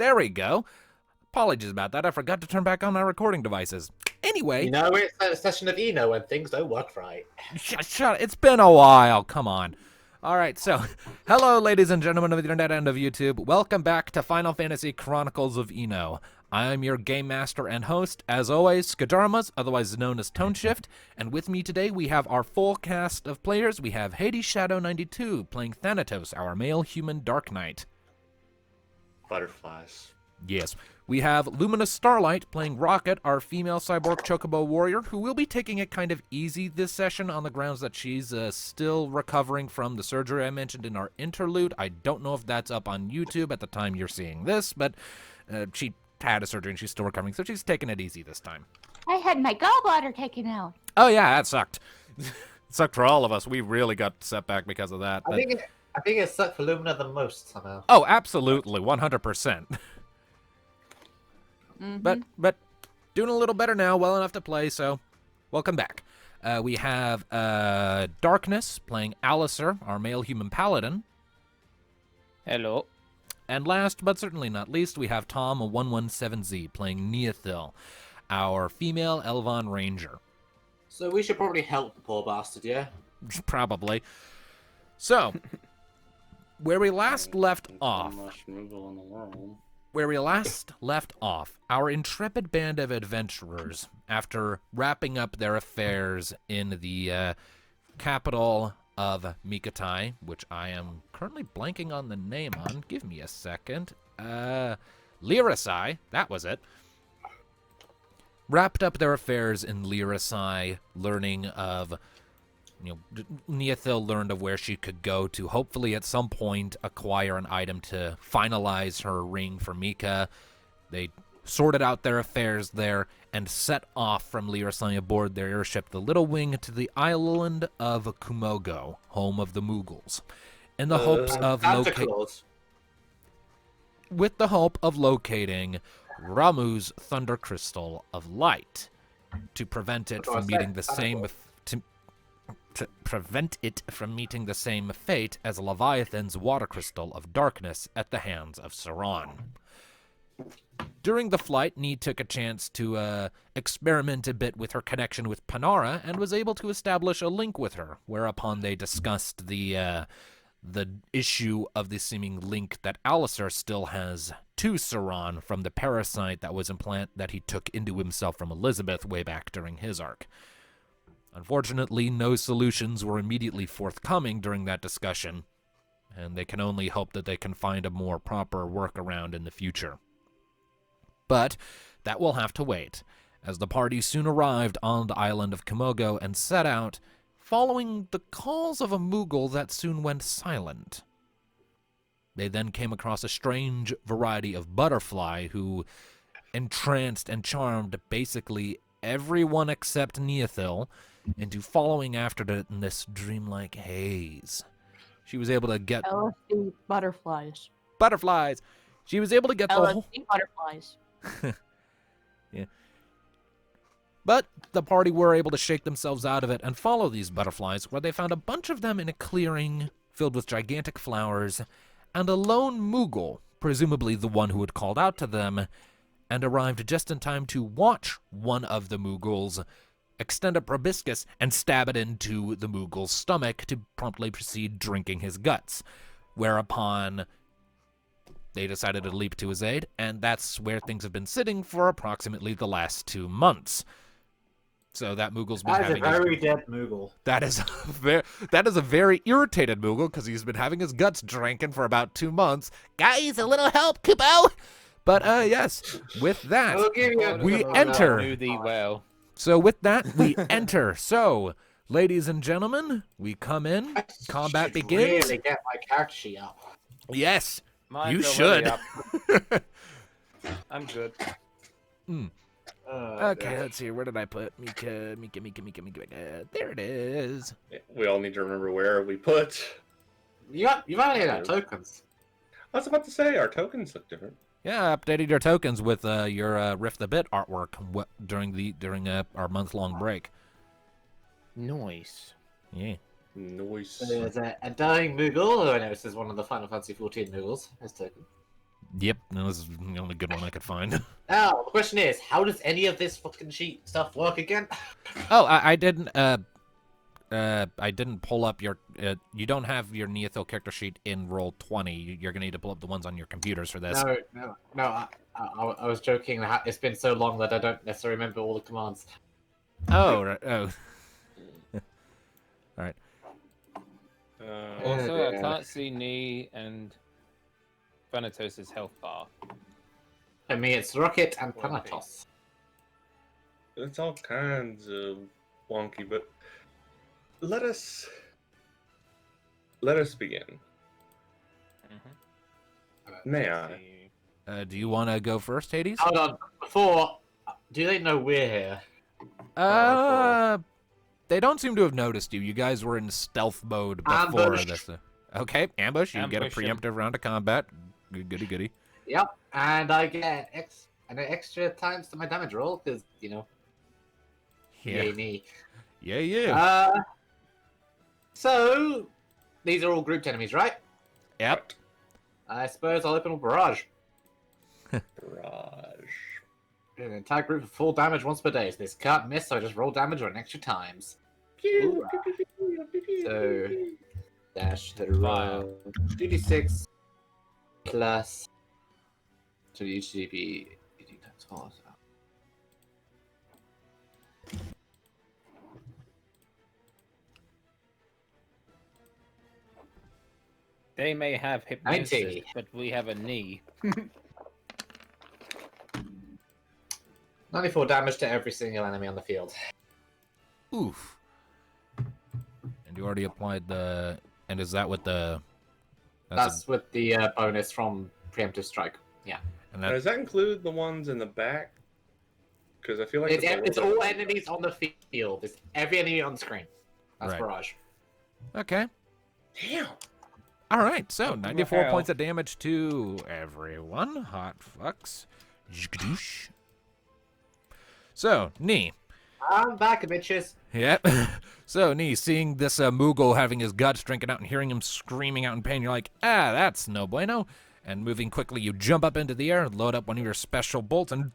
There we go. Apologies about that. I forgot to turn back on my recording devices. Anyway. You know, it's a session of Eno when things don't work right. Shut. It's been a while. Come on. All right, so hello, ladies and gentlemen of the internet and of YouTube. Welcome back to Final Fantasy Chronicles of Eno. I am your game master and host, as always, Skadarmas, otherwise known as Toneshift. And with me today, we have our full cast of players. We have Hades Shadow 92 playing Thanatos, our male human Dark Knight. Butterflies. Yes. We have Luminous Starlight playing Rocket, our female cyborg chocobo warrior, who will be taking it kind of easy this session on the grounds that she's still recovering from the surgery I mentioned in our interlude. I don't know if that's up on YouTube at the time you're seeing this, but she had a surgery and she's still recovering, so she's taking it easy this time. I had my gallbladder taken out. Oh yeah, that sucked. It sucked for all of us. We really got set back because of that. I think it sucked for Lumina the most somehow. Oh, absolutely, 100%. Mm-hmm. But doing a little better now, well enough to play, so welcome back. We have Darkness playing Alistair, our male human paladin. Hello. And last but certainly not least, we have Tom 117Z playing Neothil, our female Elvon ranger. So we should probably help the poor bastard, yeah? Probably. So, where we last left off, our intrepid band of adventurers, after wrapping up their affairs in the capital of Mikatai, which I am currently blanking on the name on. Give me a second. Lyrisai, that was it. Wrapped up their affairs in Lyrisai, learning of, Neothil learned of where she could go to hopefully at some point acquire an item to finalize her ring for Mika. They sorted out their affairs there and set off from Lyrisai aboard their airship, the Little Wing, to the island of Kumogo, home of the Moogles, in the hopes of with the hope of locating Ramuh's Thunder Crystal of Light to prevent it from meeting the same to prevent it from meeting the same fate as Leviathan's Water Crystal of Darkness at the hands of Saran. During the flight, Need took a chance to experiment a bit with her connection with Panara and was able to establish a link with her, whereupon they discussed the issue of the seeming link that Alistair still has to Saran from the parasite that was that he took into himself from Elizabeth way back during his arc. Unfortunately, no solutions were immediately forthcoming during that discussion, and they can only hope that they can find a more proper workaround in the future. But that will have to wait, as the party soon arrived on the island of Kumogo and set out, following the calls of a Moogle that soon went silent. They then came across a strange variety of butterfly who entranced and charmed basically everyone except Neothil into following after it in this dreamlike haze. She was able to get LSD butterflies. Butterflies. She was able to get the whole butterflies. Yeah. But the party were able to shake themselves out of it and follow these butterflies, where they found a bunch of them in a clearing filled with gigantic flowers, and a lone Moogle, presumably the one who had called out to them, and arrived just in time to watch one of the Moogles extend a proboscis and stab it into the Moogle's stomach to promptly proceed drinking his guts, whereupon they decided to leap to his aid, and that's where things have been sitting for approximately the last 2 months. So that Moogle's been having a very dead Moogle. That is a very irritated Moogle, because he's been having his guts drinking for about 2 months. Guys, a little help, kupo! But yes, with that, we enter. Knew thee well. So with that, we enter. So, ladies and gentlemen, we come in. Combat begins. Really get my character sheet up. Yes, Mine's you already should. up. I'm good. Okay, let's see. Where did I put Mika? There it is. We all need to remember where we put. You've only got tokens. I was about to say, our tokens look different. Yeah, I updated your tokens with your Rift the Bit artwork during our month-long break. Nice. Yeah. Noise. So there's a dying Moogle, who I know this is one of the Final Fantasy XIV Moogles, his token. Yep, that was the only good one I could find. Now, the question is, how does any of this fucking sheet stuff work again? Oh, I didn't. I didn't pull up your. You don't have your Neothil character sheet in roll 20. You're gonna need to pull up the ones on your computers for this. No. I was joking. It's been so long that I don't necessarily remember all the commands. Oh, right. Oh. All right. Also, I yeah. can't see Knee and Thanatos' health bar. I mean, it's Rocket and Well, okay. Thanatos. It's all kinds of wonky, but let us begin. May I? Do you want to go first, Hades? Hold on. Before, do they know we're here? They don't seem to have noticed you. You guys were in stealth mode before Ambush. this. Okay, ambush. You get a Ambush 'em. preemptive round of combat. Goody goody. Yep. And I get an extra times to my damage roll because Yeah. yay me. Yeah. So these are all grouped enemies, right? Yep. I suppose I'll open a barrage. Raj. An entire group of full damage once per day. So this can't miss, so I just roll damage on extra times. Hoorah. So dash the roll 2d6 plus 2d times 4. They may have hypnosis, 90. but we have a knee. 94 damage to every single enemy on the field. Oof. And you already applied the. And is that what the? That's with the bonus from preemptive strike. Yeah. And Now, that. does that include the ones in the back? Because I feel like It's all enemies on the field. It's every enemy on the screen. That's Right. barrage. Okay. Damn. All right. So What the 94 hell? points of damage to everyone. Hot fucks. Zgdoosh. So, Nee. I'm back, bitches. Yep. So, Nee, seeing this Moogle having his guts drinking out and hearing him screaming out in pain, you're like, that's no bueno. And moving quickly, you jump up into the air, load up one of your special bolts, and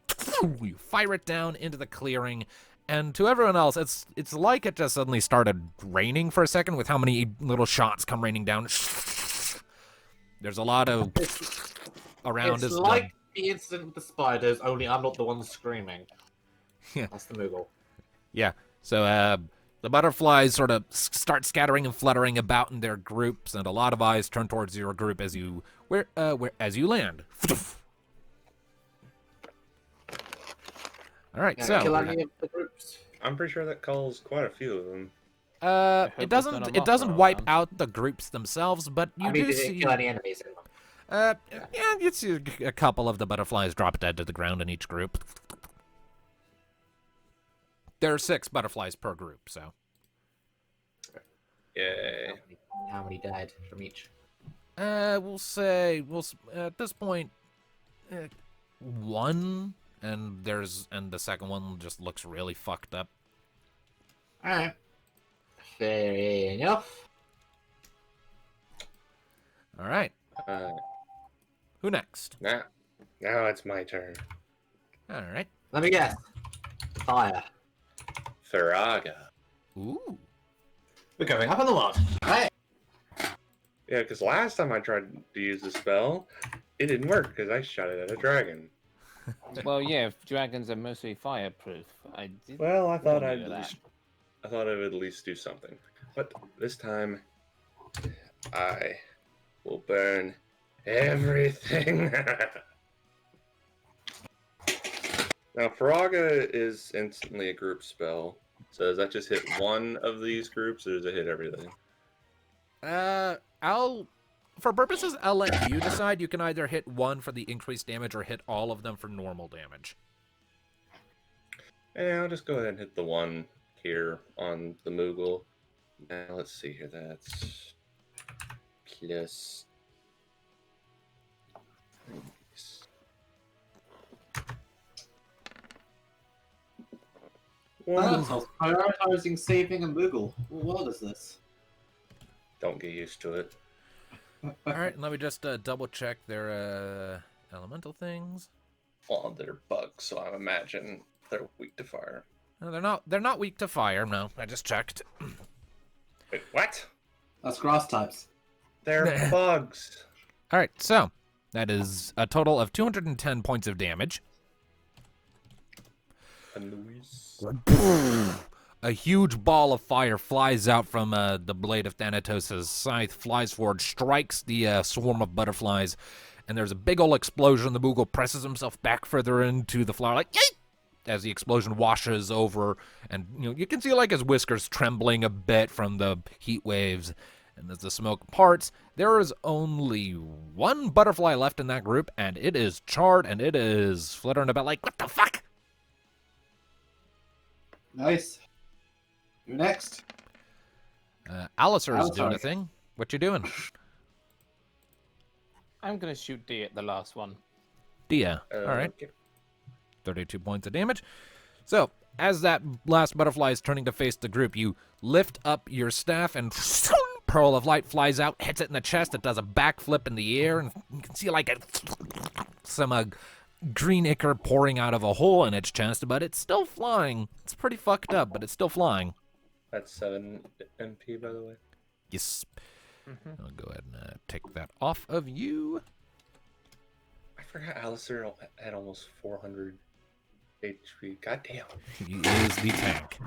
you fire it down into the clearing. And to everyone else, it's like it just suddenly started raining for a second with how many little shots come raining down. There's a lot of around It's us. like the incident with the spiders, only I'm not the one screaming. Yeah. That's the Moogle. Yeah. So the butterflies sort of start scattering and fluttering about in their groups, and a lot of eyes turn towards your group as you as you land. All right. Yeah, So kill any of the groups. I'm pretty sure that calls quite a few of them. hope it there's not a doesn't moth wipe around. out the groups themselves, but you I mean, do did it see kill any enemies in them? yeah, you see a couple of the butterflies drop dead to the ground in each group. There are 6 butterflies per group, so. Yay. How many died from each? We'll say at this point, 1, and the second one just looks really fucked up. Alright. Fair enough. All right, who next? Now it's my turn. All right. Let me guess. Fire. Tharaga. Ooh. We're going up on the world. Right. Yeah, because last time I tried to use the spell, it didn't work because I shot it at a dragon. Well, yeah, dragons are mostly fireproof. I did. Well, I thought warn you of that. I thought I would at least do something. But this time, I will burn everything. Now, Faraga is instantly a group spell. So does that just hit one of these groups, or does it hit everything? For purposes, I'll let you decide. You can either hit one for the increased damage or hit all of them for normal damage. Yeah, I'll just go ahead and hit the one here on the Moogle. Now, let's see here. That's plus. Prioritizing saving a Moogle. What world is this? Don't get used to it. All right, let me just double check their elemental things. Well, they're bugs, so I imagine they're weak to fire. No, they're not weak to fire. No, I just checked. Wait, what? That's grass types. They're bugs. All right, so that is a total of 210 points of damage. A huge ball of fire flies out from the blade of Thanatos' scythe, flies forward, strikes the swarm of butterflies, and there's a big ol' explosion. The Moogle presses himself back further into the flower, like, yay! As the explosion washes over, and you can see like his whiskers trembling a bit from the heat waves. And as the smoke parts, there is only one butterfly left in that group, and it is charred, and it is fluttering about like, what the fuck? Nice. You're next. Alistair's doing a Alistar. thing. What you doing? I'm gonna shoot D at the last one. Dia. All right. Okay. 32 points of damage. So, as that last butterfly is turning to face the group, you lift up your staff and pearl of light flies out, hits it in the chest. It does a backflip in the air, and you can see like some green ichor pouring out of a hole in its chest, but it's still flying. It's pretty fucked up, but it's still flying. That's 7 MP, by the way. Yes. I'll go ahead and take that off of you. I forgot Alistair had almost 400 HP. God damn. He is the tank.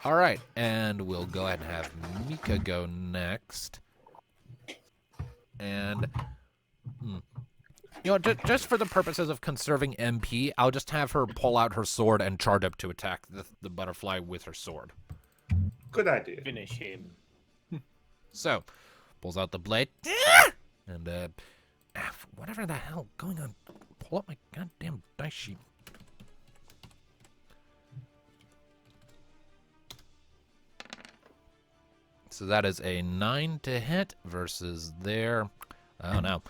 All right, and we'll go ahead and have Mika go next. And, just for the purposes of conserving MP, I'll just have her pull out her sword and charge up to attack the butterfly with her sword. Good idea. Finish him. So, pulls out the blade, and, whatever the hell going on, pull up my goddamn dice sheet. So that is a 9 to hit versus their, oh no.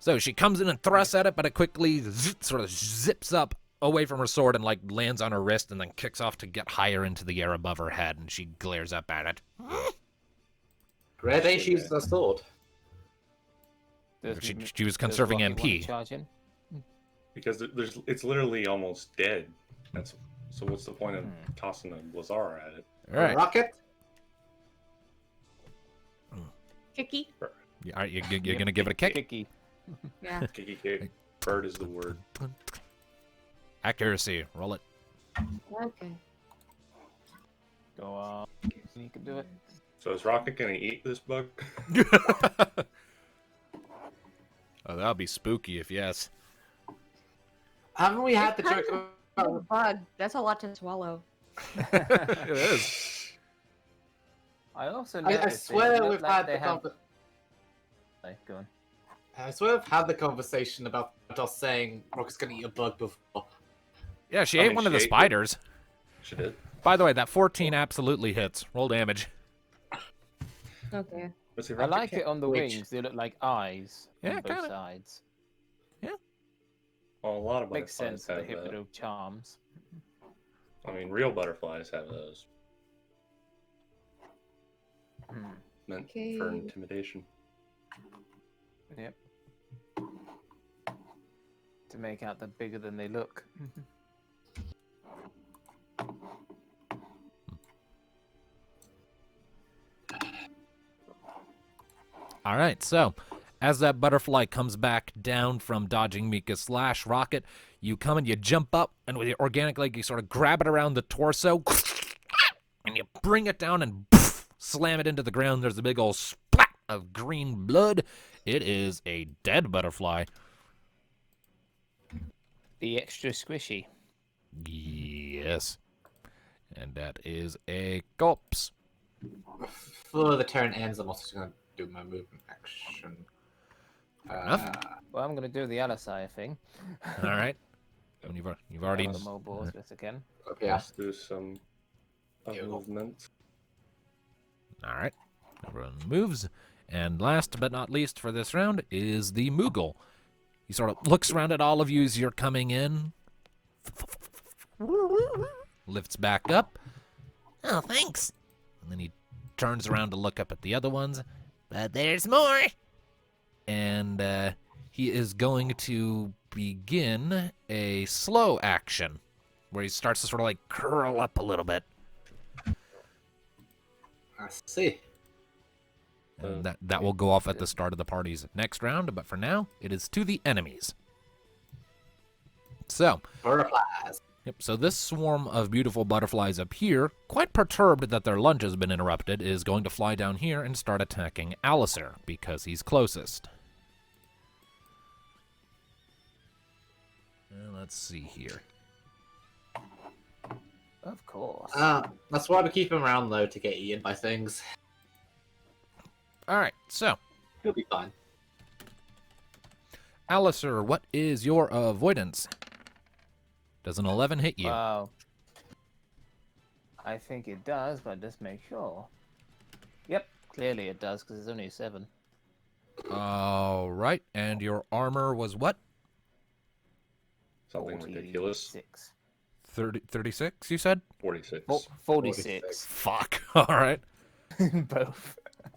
So she comes in and thrusts at it, but it quickly sort of zips up away from her sword and like lands on her wrist and then kicks off to get higher into the air above her head, and she glares up at it. Red Ace uses a sword. She was conserving Does Rocky wanna MP. charge in? Because it's literally almost dead. So what's the point of tossing a Lazar at it? All right. Rocket. Kicky. All right, you're going to give it a kick? Kicky. Yeah. KKK. Bird is the word. Accuracy. Roll it. Okay. Go on. You can do it. So is Rocket gonna eat this bug? Oh, that'll be spooky if yes. Haven't we had the It's kind joke of about... a bug. That's a lot to swallow. It is. I also I noticed swear they we've look like had they the have... Go on. I swear we've had the conversation about us saying Rocket's gonna eat a bug before. Yeah, she I ate mean, one of she the ate spiders. She did. By the way, that 14 absolutely hits. Roll damage. Okay. But see, I Rocket like can't it on the reach. wings. They look like eyes Yeah, on both kinda. sides. Well, a lot of Makes butterflies sense for the have Hippodo charms. I mean, real butterflies have those. Meant for Okay. intimidation. Yep. To make out they're bigger than they look. All right, so as that butterfly comes back down from dodging Mika's slash rocket, you come and you jump up, and with your organic leg, you sort of grab it around the torso, and you bring it down and slam it into the ground. There's a big old splat of green blood. It is a dead butterfly. The extra squishy. Yes. And that is a corpse. Before the turn ends, I'm also just gonna do my movement action. Enough. Well, I'm going to do the Alisai thing. All right. And you've already... Got the mobiles just again. Yeah. Let's do some movement. All right. Everyone moves. And last but not least for this round is the Moogle. He sort of looks around at all of you as you're coming in. Lifts back up. Oh, thanks. And then he turns around to look up at the other ones. But there's more. And he is going to begin a slow action where he starts to sort of like curl up a little bit. I see. And that will go off at the start of the party's next round, but for now, it is to the enemies. So, Butterflies. yep, so this swarm of beautiful butterflies up here, quite perturbed that their lunch has been interrupted, is going to fly down here and start attacking Alistair, because he's closest. Let's see here. Of course. That's why we keep him around, though, to get eaten by things. Alright, so, He'll be fine. Alistair, what is your avoidance? Does an 11 hit you? Wow. I think it does, but just make sure. Yep, clearly it does, because it's only 7. Alright, and your armor was what? Something ridiculous. 46. 36, you said? 46. 46. Fuck. Alright. Both.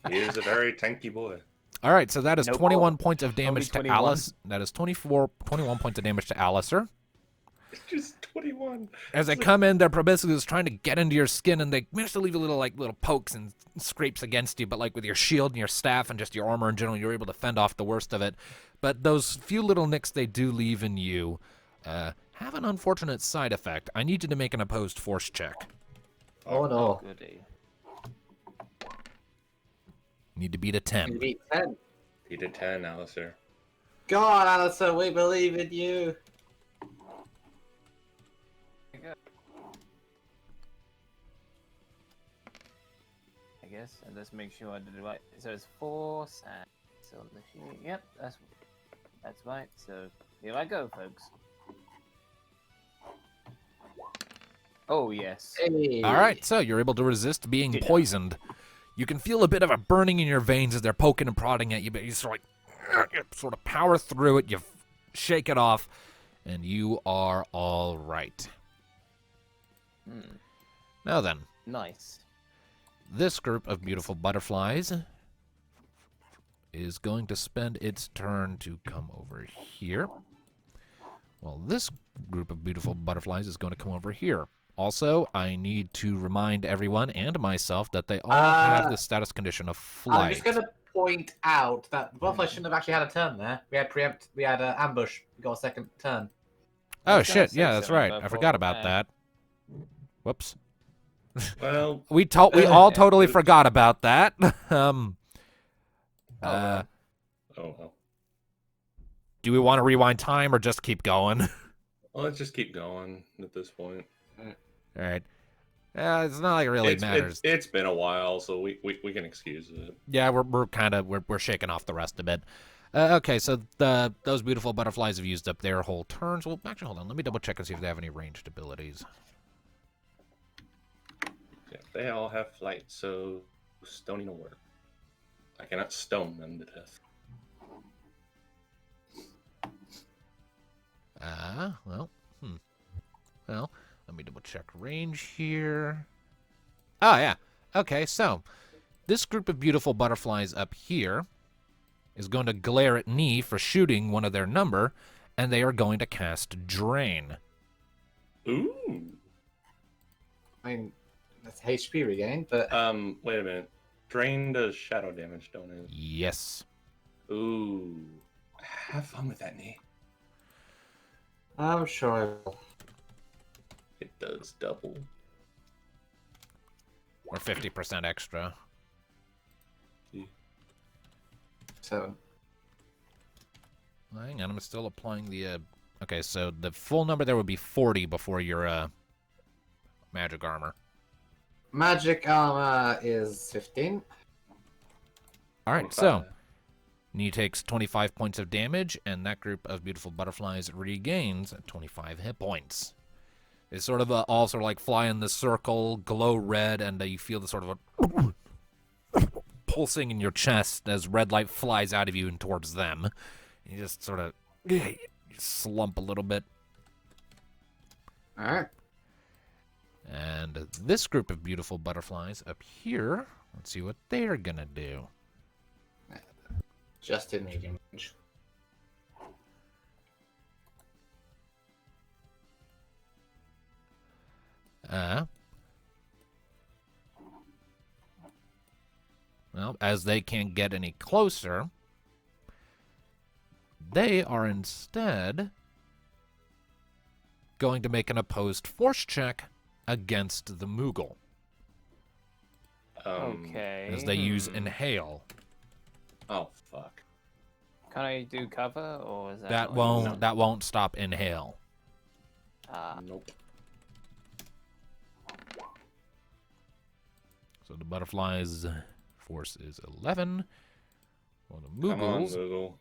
He is a very tanky boy. Alright, so that is Nope. 21 points of damage to 21. Alice. That is 21 points of damage to Alistair. It's just 21. As they come in, they're basically just trying to get into your skin, and they manage to leave little pokes and scrapes against you, but like with your shield and your staff and just your armor in general, you're able to fend off the worst of it. But those few little nicks they do leave in you have an unfortunate side effect. I need you to make an opposed force check. Oh, no. Goody. You need to beat a You 10. beat 10. He did 10, Alistair. Go on, Alistair, we believe in you. I guess, and let's make sure I did it right. So it's 4 and so on the sheet. Yep, that's right. So here I go, folks. Oh yes. Hey. Alright, so you're able to resist being Yeah. poisoned. You can feel a bit of a burning in your veins as they're poking and prodding at you, but you sort of power through it, you shake it off, and you are all right. Hmm. Now then, Nice. this group of beautiful butterflies is going to spend its turn to come over here. Well, this group of beautiful butterflies is going to come over here. Also, I need to remind everyone and myself that they all have the status condition of I'm flight. just going to point out that the butterfly shouldn't have actually had a turn there. We had ambush. We got a second turn. Oh was gonna shit! say Yeah, that's something right. about I forgot about that. that. Whoops. Well, We all Yeah. totally forgot about that. oh well. Do we want to rewind time or just keep going? Well, let's just keep going at this point. All right. It's not like it really matters. It's been a while, so we can excuse it. Yeah, we're shaking off the rest a bit. Okay, so those beautiful butterflies have used up their whole turns. Well, actually, hold on. Let me double check and see if they have any ranged abilities. Yeah, they all have flight, so stoning will work. I cannot stone them to death. Well, let me double check range here. Oh, yeah. Okay, so this group of beautiful butterflies up here is going to glare at me for shooting one of their number, and they are going to cast Drain. Ooh. I mean, that's HP regain, but Wait a minute. Drain does shadow damage, don't it? Yes. Ooh. Have fun with that knee. I'm sure I will. It does double. Or 50% extra. So, Hang on, I'm still applying the... Okay, so the full number there would be 40 before your magic armor. magic armor is 15. All right, so Knee takes 25 points of damage, and that group of beautiful butterflies regains 25 hit points. They sort of all sort of like fly in the circle, glow red, and you feel the sort of a pulsing in your chest as red light flies out of you and towards them. You just sort of slump a little bit. All right. And this group of beautiful butterflies up here, let's see what they're gonna do. Just in medium range. Well, as they can't get any closer, they are instead going to make an opposed force check against the Moogle Okay. as they use Inhale. Oh fuck. Can I do cover, or is that That not won't stop Inhale. Nope. So the butterfly's force is 11. Well, the Come on, Moogles. Moogle.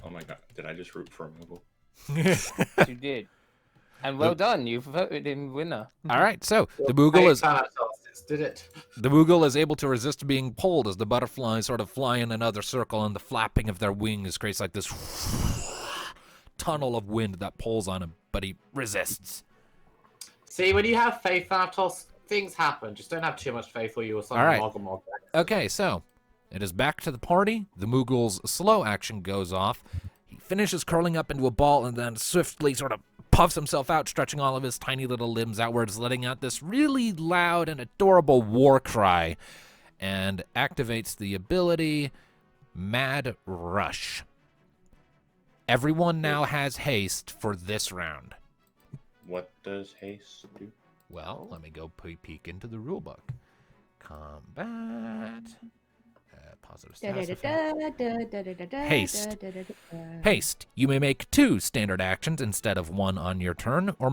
Oh my god, did I just root for a Moogle? You did. And well done, you voted in winner. All right, so the Did it? The Moogle is able to resist being pulled as the butterflies sort of fly in another circle, and the flapping of their wings creates like this tunnel of wind that pulls on him, but he resists. See, when you have faith, Thanatos, things happen. Just don't have too much faith or you will All right. Mogul. Okay, so it is back to the party. The Moogle's slow action goes off. He finishes curling up into a ball and then swiftly sort of puffs himself out, stretching all of his tiny little limbs outwards, letting out this really loud and adorable war cry, and activates the ability Mad Rush. Everyone now has haste for this round. What does haste do? Well, let me go peek into the rulebook. Combat. Positive status effect. Haste. Haste. You may make 2 standard actions instead of 1 on your turn, or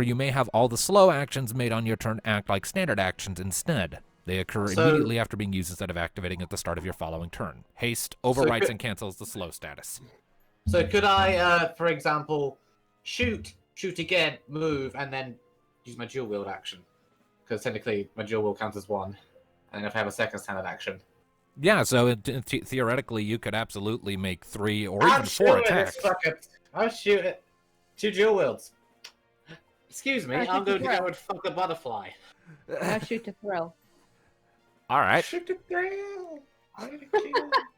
you may have all the slow actions made on your turn act like standard actions instead. They occur immediately after being used instead of activating at the start of your following turn. Haste overwrites and cancels the slow status. So could I, for example, shoot again, move, and then use my dual wield action? Because technically, my dual wield counts as 1, and if I have a second standard action. Yeah, so theoretically, you could absolutely make 3 or even 4 attacks. I'll shoot it. 2 dual wields. Excuse me, I'll I'm shoot going to the go and fuck the butterfly. I'll shoot to throw. All right. Shoot the thrill.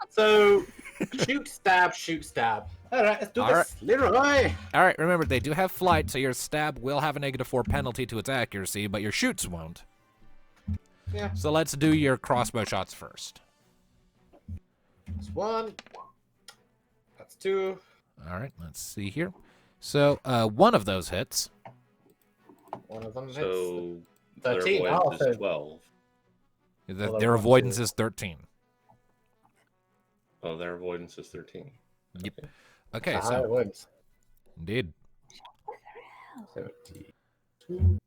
So, shoot, stab. All right, let's do All this. Leroy. All right, remember, they do have flight, so your stab will have a -4 penalty to its accuracy, but your shoots won't. Yeah. So let's do your crossbow shots first. That's 1. That's 2. All right, let's see here. So one of those hits. One of them hits. So 13. their avoidance is 12. Their avoidance is 13. Oh, their avoidance is 13. Yep. Okay, That's how so it works. indeed. 72.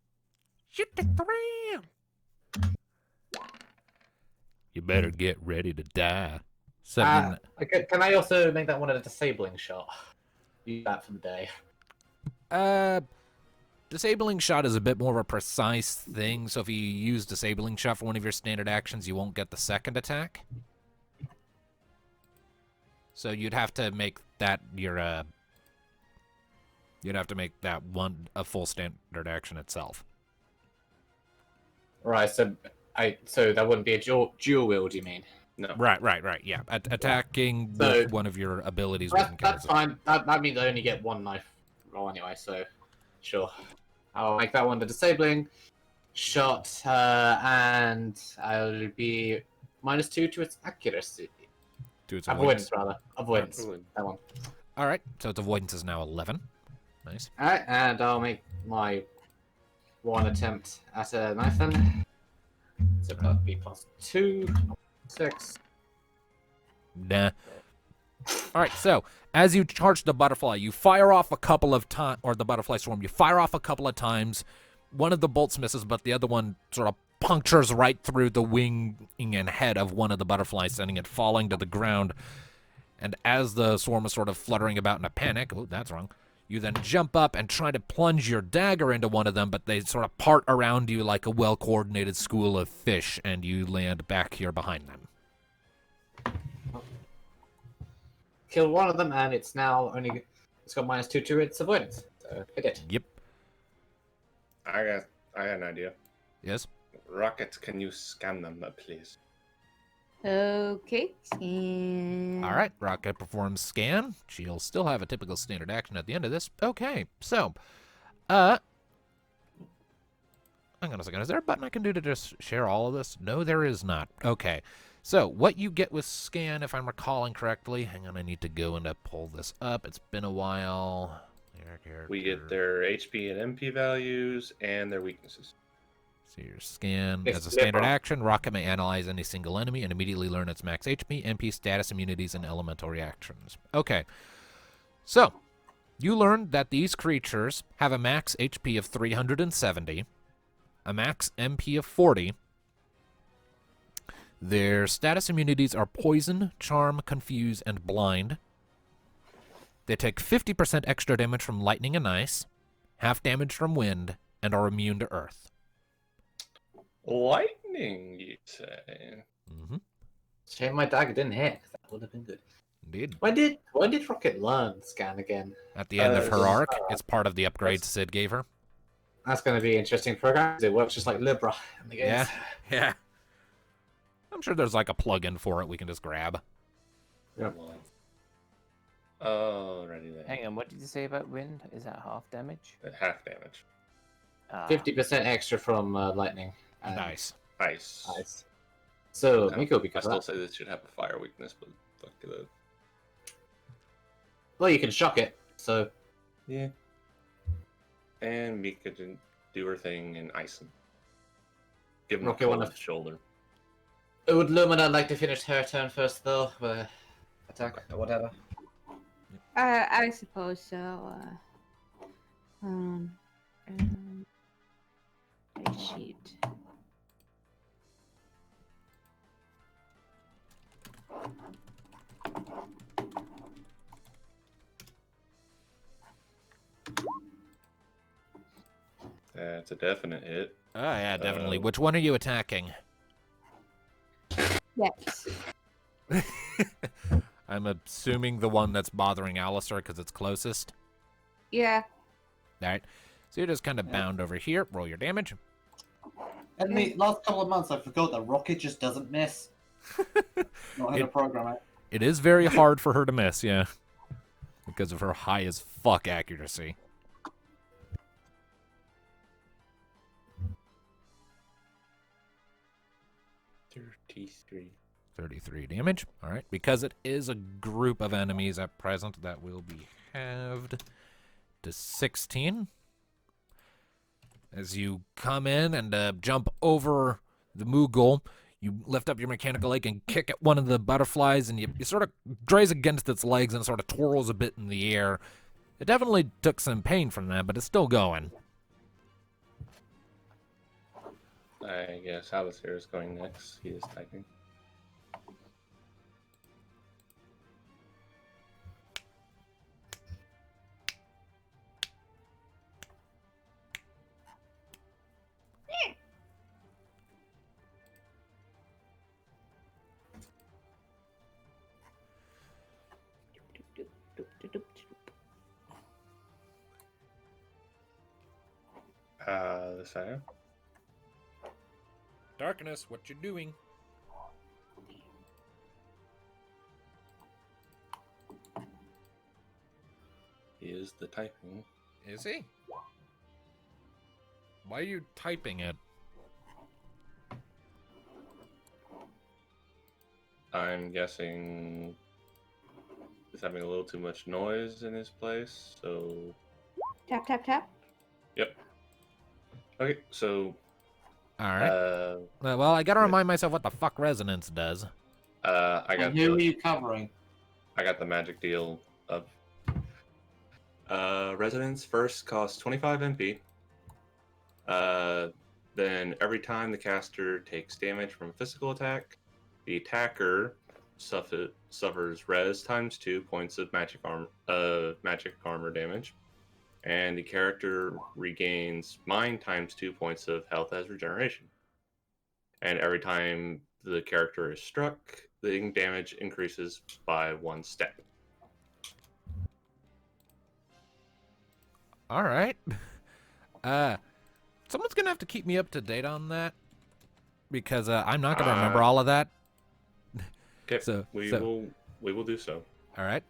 Shoot the thrill. You better get ready to die. Okay, can I also make that one a disabling shot? Use that for the day. Disabling shot is a bit more of a precise thing, so if you use disabling shot for one of your standard actions, you won't get the second attack. So you'd have to make that your you'd have to make that one a full standard action itself. Right, so that wouldn't be a dual wield, you mean? No. Right, yeah. Attacking So- with one of your abilities wouldn't count That's as a- fine. That means I only get 1 knife roll anyway, so sure. I'll make that one the disabling shot, and I'll be -2 to its accuracy. to its Avoidance, avoidance. rather. Avoidance. That one. All right, so its avoidance is now 11. Nice. Alright, and I'll make my 1 attempt at a knife then. So that'd be +2, 6. Nah. All right, so as you charge the butterfly, you fire off a couple of times, or the butterfly swarm, you fire off a couple of times. One of the bolts misses, but the other one sort of punctures right through the wing and head of one of the butterflies, sending it falling to the ground. And as the swarm is sort of fluttering about in a panic, oh, that's wrong, you then jump up and try to plunge your dagger into one of them, but they sort of part around you like a well-coordinated school of fish, and you land back here behind them. Kill one of them, and it's now only... It's got -2 to its avoidance. So hit it. Yep. I got an idea. Yes? Rocket, can you scan them, please? Okay. Scan. All right, Rocket performs scan. She'll still have a typical standard action at the end of this. Okay, so, hang on a second. Is there a button I can do to just share all of this? No, there is not. Okay. So, what you get with scan, if I'm recalling correctly, hang on, I need to go and pull this up. It's been a while. We get their HP and MP values and their weaknesses. So your scan, It's as a standard liberal. action, Rocket may analyze any single enemy and immediately learn its max HP, MP, status, immunities, and elemental reactions. Okay. So, you learned that these creatures have a max HP of 370, a max MP of 40. Their status immunities are Poison, Charm, Confuse, and Blind. They take 50% extra damage from lightning and ice, half damage from wind, and are immune to earth. Lightning, you say? Mm-hmm. Shame my dagger didn't hit. That would have been good. Indeed. When did Rocket learn scan again? At the end of her it's- arc, it's part of the upgrades Sid gave her. That's going to be interesting program. It works just like Libra in the games. Yeah. I'm sure there's like a plug-in for it we can just grab. Yep. Alrighty then. Hang on, what did you say about wind? Is that half damage? Half damage. 50% extra from lightning. And Nice. Ice. Ice. So, No, Miko, I because still that, say this should have a fire weakness, but fuck it. well, you can shock it. So, Yeah. And Mika can do her thing and ice him. Give him Okay, a one cold of- shoulder. would Lumina like to finish her turn first, though? Attack or whatever. I suppose so. Sheet. That's a definite hit. Oh, yeah, definitely. Uh, Which one are you attacking? Yes. I'm assuming the one that's bothering Alistair because it's closest. Yeah. All right. So you're just kind of bound over here. Roll your damage. In the last couple of months, I forgot that Rocket just doesn't miss. Not how to program it. It is very hard for her to miss, yeah. Because of her high as fuck accuracy. $33. 33 damage. All right. Because it is a group of enemies at present, that will be halved to 16. As you come in and jump over the Moogle, you lift up your mechanical leg and kick at one of the butterflies, and you sort of graze against its legs and sort of twirls a bit in the air. It definitely took some pain from that, but it's still going. I guess Alistair is going next. He is typing. This item. Darkness, what you doing? He is the typing. Is he? Why are you typing it? I'm guessing he's having a little too much noise in his place, so... Tap, tap, tap. Yep. Okay, so... All right. Uh, Well, I gotta remind myself what the fuck resonance does. I got Who are the, you covering? I got the magic deal of... Resonance first costs 25 MP. Then every time the caster takes damage from a physical attack, the attacker suffers res times 2 points of magic armor damage, and the character regains mind times 2 points of health as regeneration. And every time the character is struck, the damage increases by 1 step. All right. Someone's gonna have to keep me up to date on that because I'm not gonna remember all of that. Okay, So- we so- will do so. All right.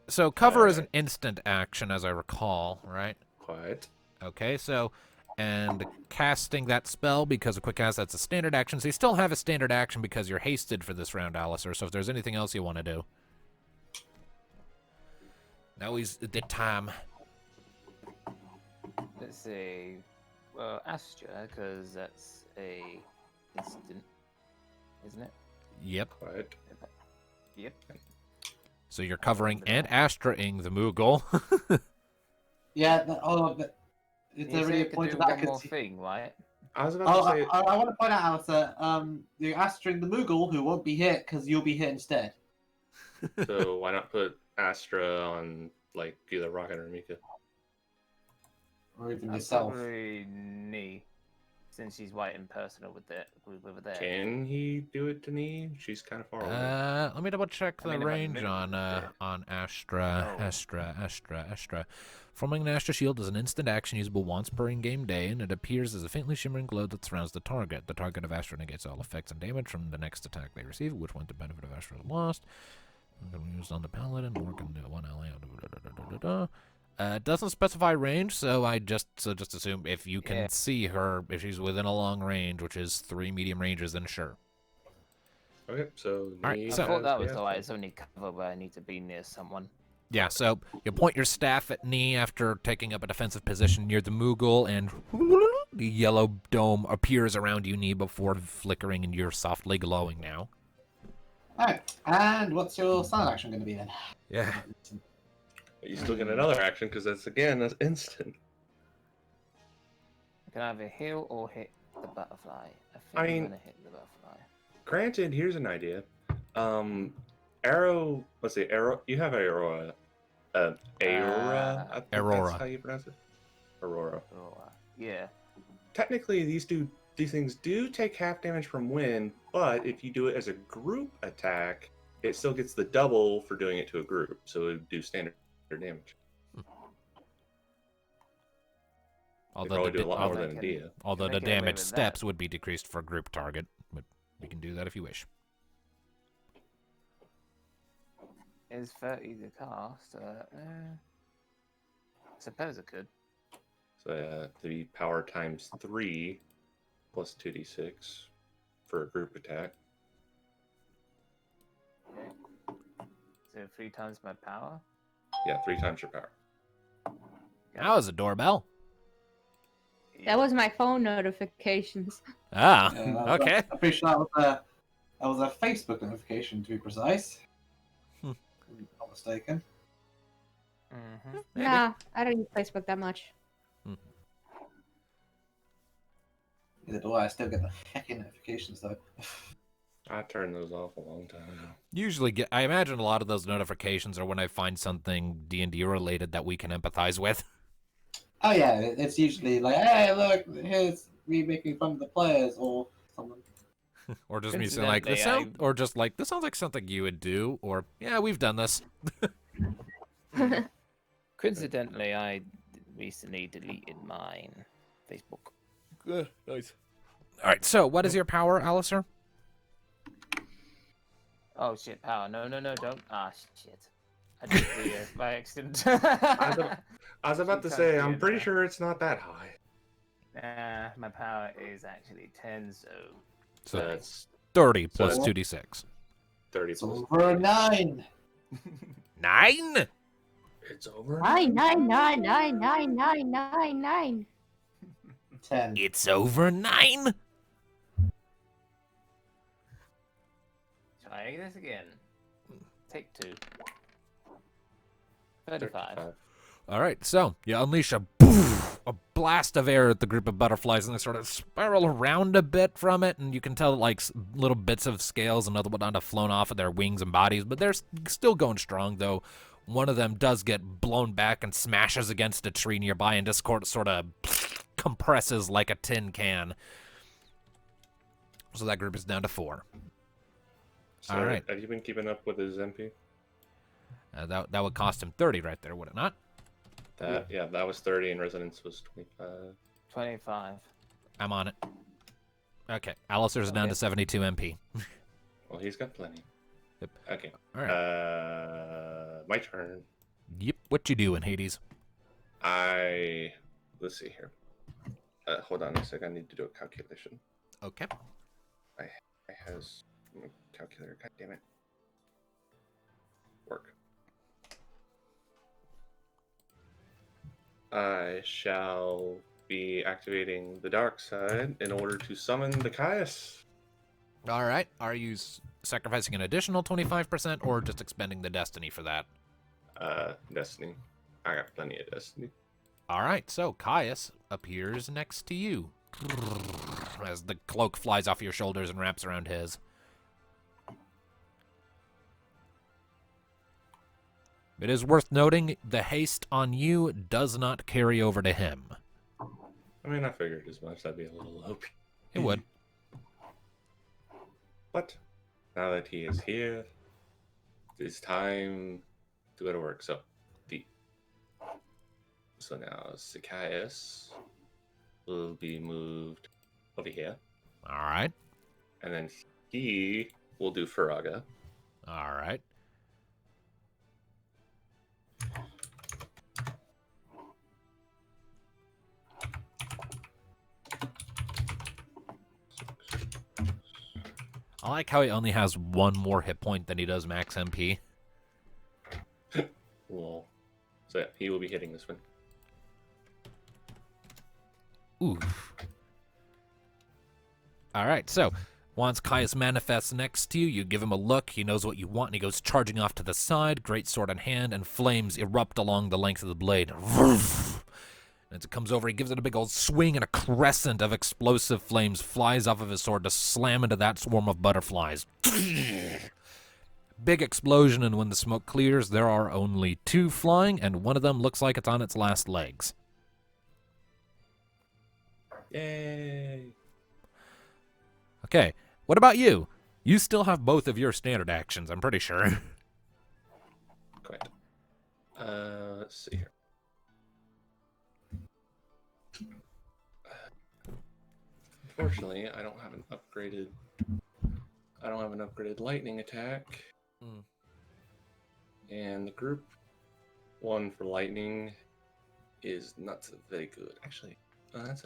So cover is an instant action, as I recall, right? Quiet. Okay, so, and casting that spell because of quick cast, that's a standard action. So you still have a standard action because you're hasted for this round, Alistair. So if there's anything else you want to do. Now is the time. Let's see. Well, Astra, because that's a instant, isn't it? Yep. Quiet. Yep. So you're covering and Astra-ing the Moogle. Yeah, is You there really a said to point do to that? one more 'Cause thing, right? I was about to say, I want to point out, Alistair, you're Astring the Moogle, who won't be hit because you'll be hit instead. so why not put Astra on like either Rocket or Mika? Or even I'll yourself. probably knee, since she's white and personal with it. With that. Can he do it to me? She's kind of far away. Let me double check I the mean, if I range missed on it. Astra. Oh. Astra. Forming an Astra shield is an instant action usable once per in-game day, and it appears as a faintly shimmering glow that surrounds the target. The target of Astra negates all effects and damage from the next attack they receive, which went to benefit of Astra is lost. Used on the paladin, or can do one ally. It doesn't specify range, so just assume if you can see her, if she's within a long range, which is 3 medium ranges, then sure. Okay, so Alright, Neve I so- thought that was has the the way. It's only cover where I need to be near someone. Yeah, so you point your staff at knee after taking up a defensive position near the Moogle, and the yellow dome appears around you, knee, before flickering, and you're softly glowing now. Alright, and what's your standard action going to be then? Yeah. You still get another action because that's again an instant. I can either heal or hit the butterfly. I think I I'm mean- gonna hit the butterfly. Granted, here's an idea. Arrow. Let's see. Arrow. You have Aurora. Aurora. I think Aurora. That's how you pronounce it. Aurora. Oh, yeah. Technically, these things do take half damage from wind, but if you do it as a group attack, it still gets the double for doing it to a group. So it would do standard damage. Although do a lot more they than can- Dia. although they the can get away damage with steps that. would be decreased for group target, but you can do that if you wish. Is 30 the cast? I suppose I could. So the power times 3 plus 2d6 for a group attack. So 3 times my power. Yeah, 3 times your power. That was a doorbell. That was my phone notifications. Ah, Yeah, that was okay. I'm pretty sure that was a Facebook notification, to be precise. Hmm. If I'm not mistaken. Mm-hmm. Maybe. Nah, I don't use Facebook that much. Either do I still get the heckin' notifications, though. I turned those off a long time ago. Usually, I imagine a lot of those notifications are when I find something D&D related that we can empathize with. Oh yeah, it's usually like, hey, look, here's me making fun of the players, or something. Or just me saying like, or just like, this sounds like something you would do, or yeah, we've done this. Coincidentally, I recently deleted mine Facebook. Nice. All right, so what is your power, Alistair? Oh shit, power. No, don't. Ah, shit. I did it by accident. I was about to say, I'm pretty sure it's not that high. Nah, my power is actually 10, so... So That's 30 plus So- 2d6. 30 It's plus. over a 9! 9? It's over. 9, 9, 9, 9, 9, 9, 9, 9. 10. It's over 9? Try this again. Take 2. 35. All right, so you unleash a blast of air at the group of butterflies, and they sort of spiral around a bit from it, and you can tell like little bits of scales and other whatnot have flown off of their wings and bodies, but they're still going strong, though. One of them does get blown back and smashes against a tree nearby, and just sort of compresses like a tin can. So that group is down to 4. So, All right. Have you been keeping up with his MP? That would cost him 30 right there, would it not? That was 30, and Resonance was 25. 25. I'm on it. Okay, Alistair's down Okay. to 72 MP. Well, he's got plenty. Yep. Okay. All right. My turn. Yep. What you doing, Hades? I let's see here. Hold on a sec. I need to do a calculation. Okay. I has calculator. God damn it. Work. I shall be activating the dark side in order to summon the Caius. All right. Are you sacrificing an additional 25% or just expending the destiny for that? Destiny. I got plenty of destiny. All right. So Caius appears next to you as the cloak flies off your shoulders and wraps around his. It is worth noting the haste on you does not carry over to him. I mean, I figured as much. That'd be a little OP. It would. But now that he is here, it's time to go to work. So now Zacchaeus will be moved over here, All right. and then he will do Faraga. All right. I like how he only has one more hit point than he does max MP. Well, so yeah, he will be hitting this one. Oof. All right, so once Caius manifests next to you, you give him a look. He knows what you want, and he goes charging off to the side, great sword in hand, and flames erupt along the length of the blade. As it comes over, he gives it a big old swing, and a crescent of explosive flames flies off of his sword to slam into that swarm of butterflies. Big explosion, and when the smoke clears, there are only 2 flying, and one of them looks like it's on its last legs. Yay! Okay, what about you? You still have both of your standard actions, I'm pretty sure. Correct. Let's see here. Unfortunately, I don't have an upgraded lightning attack. Mm. And the group one for lightning is not so very good. Actually, that's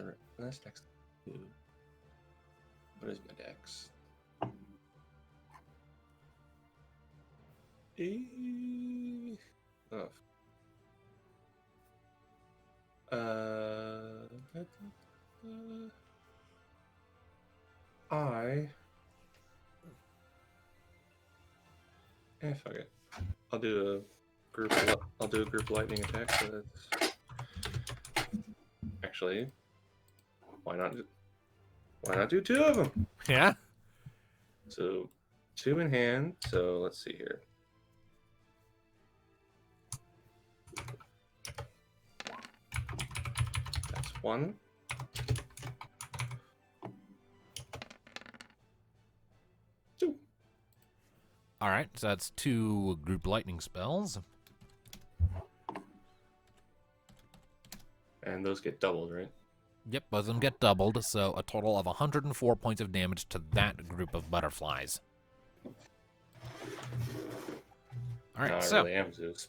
next. What is my dex? Oh. Fuck it. I'll do a group lightning attack. So that's actually, why not do 2 of them? Yeah? So 2 in hand. So let's see here. That's 1. All right, so that's 2 group lightning spells. And those get doubled, right? Yep, both of them get doubled, so a total of 104 points of damage to that group of butterflies. All right, No, I so really am Zeus.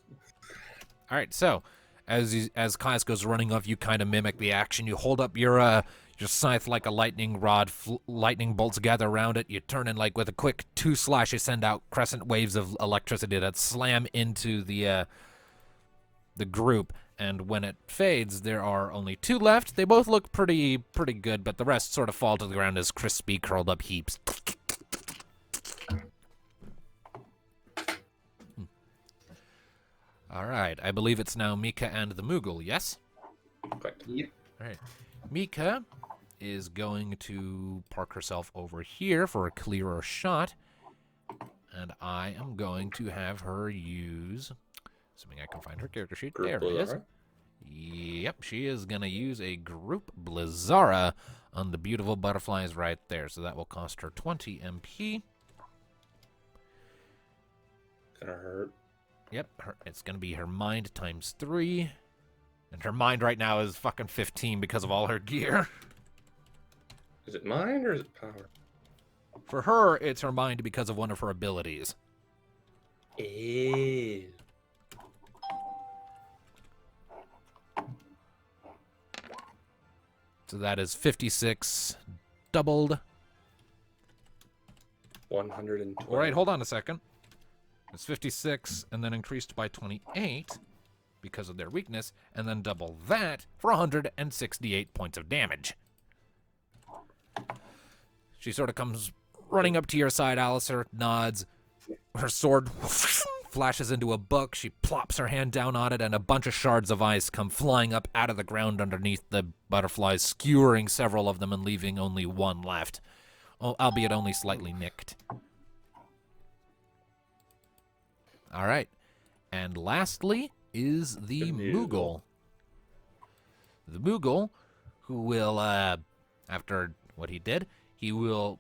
all right, so as Caius goes running off, you kind of mimic the action. You hold up your scythe like a lightning rod. Lightning bolts gather around it. You turn and like with a quick 2 slash, you send out crescent waves of electricity that slam into the group. And when it fades, there are only 2 left. They both look pretty good, but the rest sort of fall to the ground as crispy, curled up heaps. All right, I believe it's now Mika and the Moogle, yes? Correct. Yep. All right. Mika is going to park herself over here for a clearer shot. And I am going to have her use, assuming I can find her character sheet. Group There it is. Blizzara. Yep, she is going to use a group Blizzara on the beautiful butterflies right there. So that will cost her 20 MP. Gonna hurt. Yep, it's going to be her mind times 3. And her mind right now is fucking 15 because of all her gear. Is it mind or is it power? For her, it's her mind because of one of her abilities. Ew. So that is 56 doubled. 120. All right, hold on a second. It's 56 and then increased by 28 because of their weakness, and then double that for 168 points of damage. She sort of comes running up to your side, Alistair, nods. Her sword flashes into a book. She plops her hand down on it, and a bunch of shards of ice come flying up out of the ground underneath the butterflies, skewering several of them and leaving only one left, albeit only slightly nicked. All right. And lastly is the Moogle. The Moogle, who will, after what he did, he will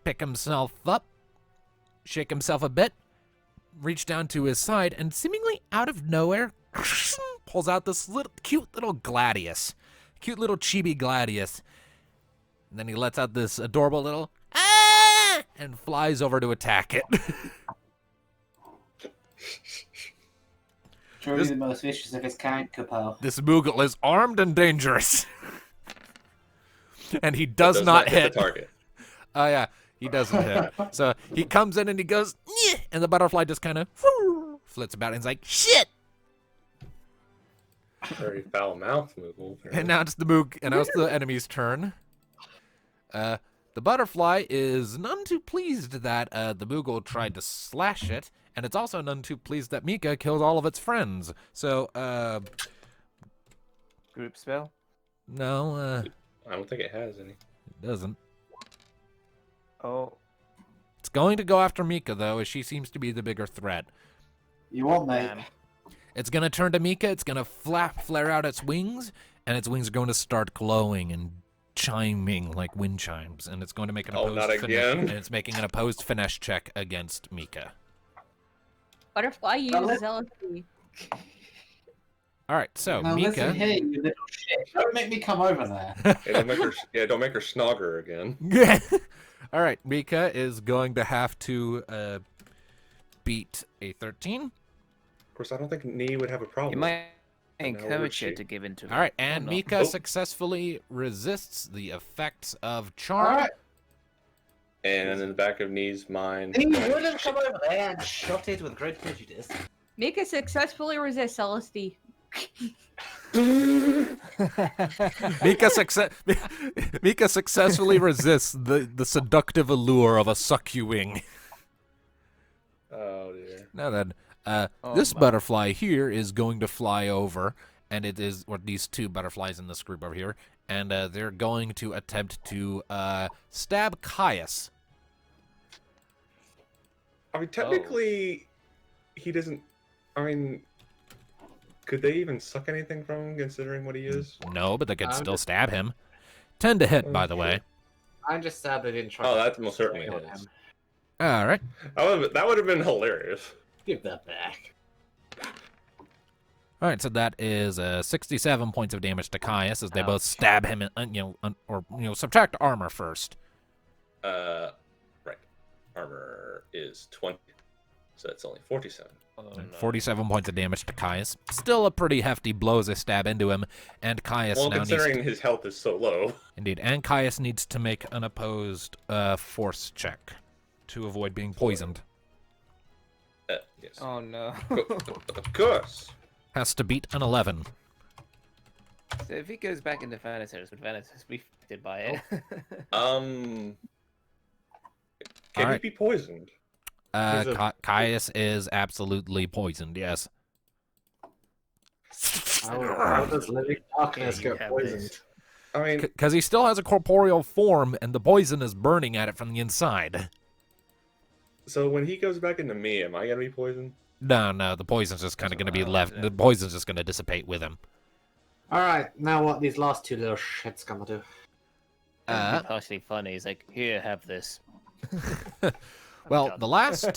pick himself up, shake himself a bit, reach down to his side, and seemingly out of nowhere, pulls out this cute little gladius. Cute little chibi gladius. And then he lets out this adorable little, ah! And flies over to attack it. Truly the most vicious of his kind, kupo. This Moogle is armed and dangerous. And he does not hit the target. Oh, yeah, he doesn't hit. So he comes in and he goes, "Nyeh," and the butterfly just kind of flits about and he's like, shit! Very foul mouth Moogle. And now it's the enemy's turn. The butterfly is none too pleased that the Moogle tried to slash it, and it's also none too pleased that Mika killed all of its friends. So, Group spell? no, I don't think it has any. it doesn't. Oh. It's going to go after Mika, though, as she seems to be the bigger threat. You want, mate? Man. It's going to turn to Mika, it's going to flare out its wings, and its wings are going to start glowing and chiming like wind chimes, and it's going to make an opposed not again. and it's making an opposed finesse check against Mika. Butterfly uses LSD. All right, so Now Mika. listen here, you little shit. Don't make me come over there. Hey, don't make her snogger again. All right, Mika is going to have to beat a 13. Of course, I don't think Nee would have a problem. You might now encourage her would she? to give in to All right, and no. Mika Oh. successfully resists the effects of charm. Alright. And in the back of Nee's mind, He would have come over there and shot it with great prejudice. Mika successfully resists LSD. Mika successfully resists the seductive allure of a succuwing. oh dear. Now then, Oh, this my. butterfly here is going to fly over, and it is, or these two butterflies in this group over here, and they're going to attempt to stab Caius. I mean, technically, he doesn't. I mean, could they even suck anything from him, considering what he is? No, but they could I'm still just- stab him. 10 to hit, by the Okay. way. I'm just sad they didn't try. Oh, to that most certainly on is. him. All right. That would have been hilarious. Give that back. All right, so that is 67 points of damage to Caius as they both stab him, or subtract armor first. Right. Armor is 20, so that's only 47. Oh, no. 47 points of damage to Caius. Still a pretty hefty blow as they stab into him, and Caius Well, now needs considering his health is so low. indeed, and Caius needs to make an opposed force check to avoid being poisoned. Yes. Oh no. Of course. Has to beat an 11. So if he goes back into Thanatos, would Thanatos be affected by it? Can Alright. he be poisoned? He's a- Caius is absolutely poisoned, yes. How does living darkness You get have poisoned? this. I mean, Because he still has a corporeal form, and the poison is burning at it from the inside. so when he goes back into me, am I gonna be poisoned? No, the poison's just kind of going to be left. yeah. The poison's just going to dissipate with him. Alright, now what these last two little shits gonna do? Uh, Partially funny. He's like, here, have this. Well, done. the last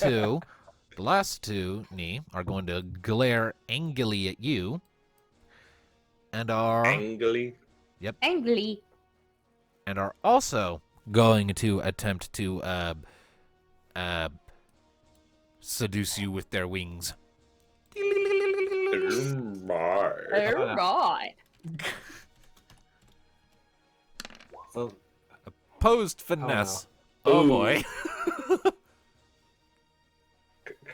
two, Nee, are going to glare angrily at you, and are Angly. Angry. also going to attempt to seduce you with their wings. My. Alright. So, Opposed finesse. no. Oh Ooh. boy.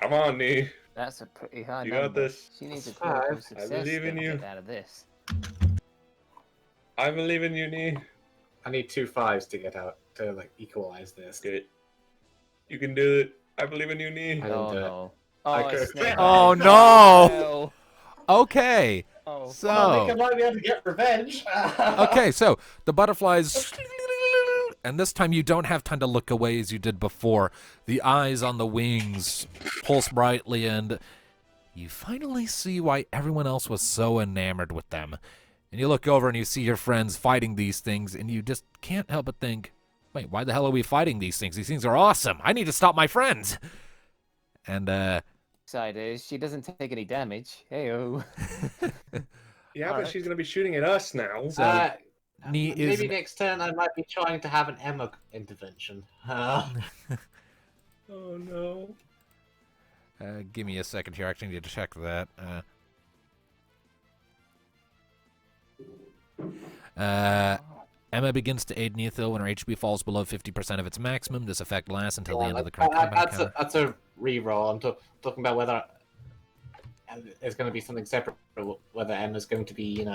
Come on, Nee. That's a pretty high You number. got this. She needs a That's critical five. success believe in to you. get out of this. I believe in you, Nee. I need 2 5s to get out to like equalize this. Good. You can do it. I believe in you, Nee. I Oh didn't do it. no. I Oh, could- it's snake Oh, eyes. no. hell. Okay. Oh. Come on, Nick, I So, might be able to get revenge. okay, so the butterflies, and this time you don't have time to look away as you did before. The eyes on the wings pulse brightly, and you finally see why everyone else was so enamored with them. And you look over and you see your friends fighting these things, and you just can't help but think, wait, why the hell are we fighting these things? These things are awesome. I need to stop my friends. And, Side is she doesn't take any damage. Heyo. Yeah, All but right. she's gonna be shooting at us now. So, Nee is... Maybe next turn I might be trying to have an Emma intervention. Oh no. give me a second here. I actually need to check that. Emma begins to aid Neothil when her HP falls below 50% of its maximum. This effect lasts until the end of the current combat encounter. that's a reroll. I'm talking about whether it's going to be something separate, or whether Emma's going to be,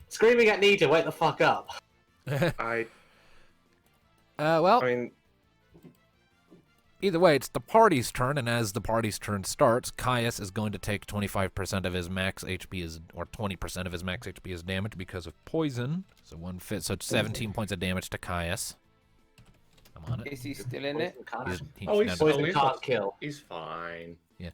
screaming at Nita, wake the fuck up. I Well, mean, either way, it's the party's turn, and as the party's turn starts, Caius is going to take 25% of his max HP or 20% of his max HP as damage because of poison. So so it's 17 points of damage to Caius. I'm on it. Is he still in it? Oh, he's Poison he's can't fine. kill. he's fine. Yeah,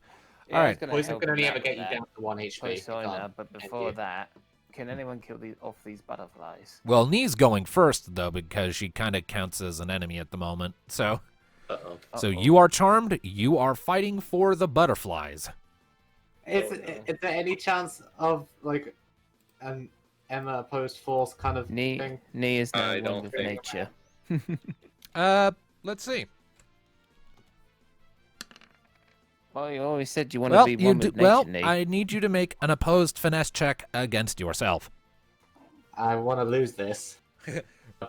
Alright. it's gonna Poison help can him only out ever with get you that. down to 1 HP. Poison, I know, but before you. that, can anyone kill off these butterflies? Well, Nee's going first, though, because she kind of counts as an enemy at the moment. So Uh-oh. so you are charmed. You are fighting for the butterflies. Is no. there any chance of, like, an Emma opposed force kind of Knee thing? is now I one don't with think- nature. Let's see. Well, you always said you want to Well, be you one do. with nature, Well, Nate. I need you to make an opposed finesse check against yourself. I want to lose this.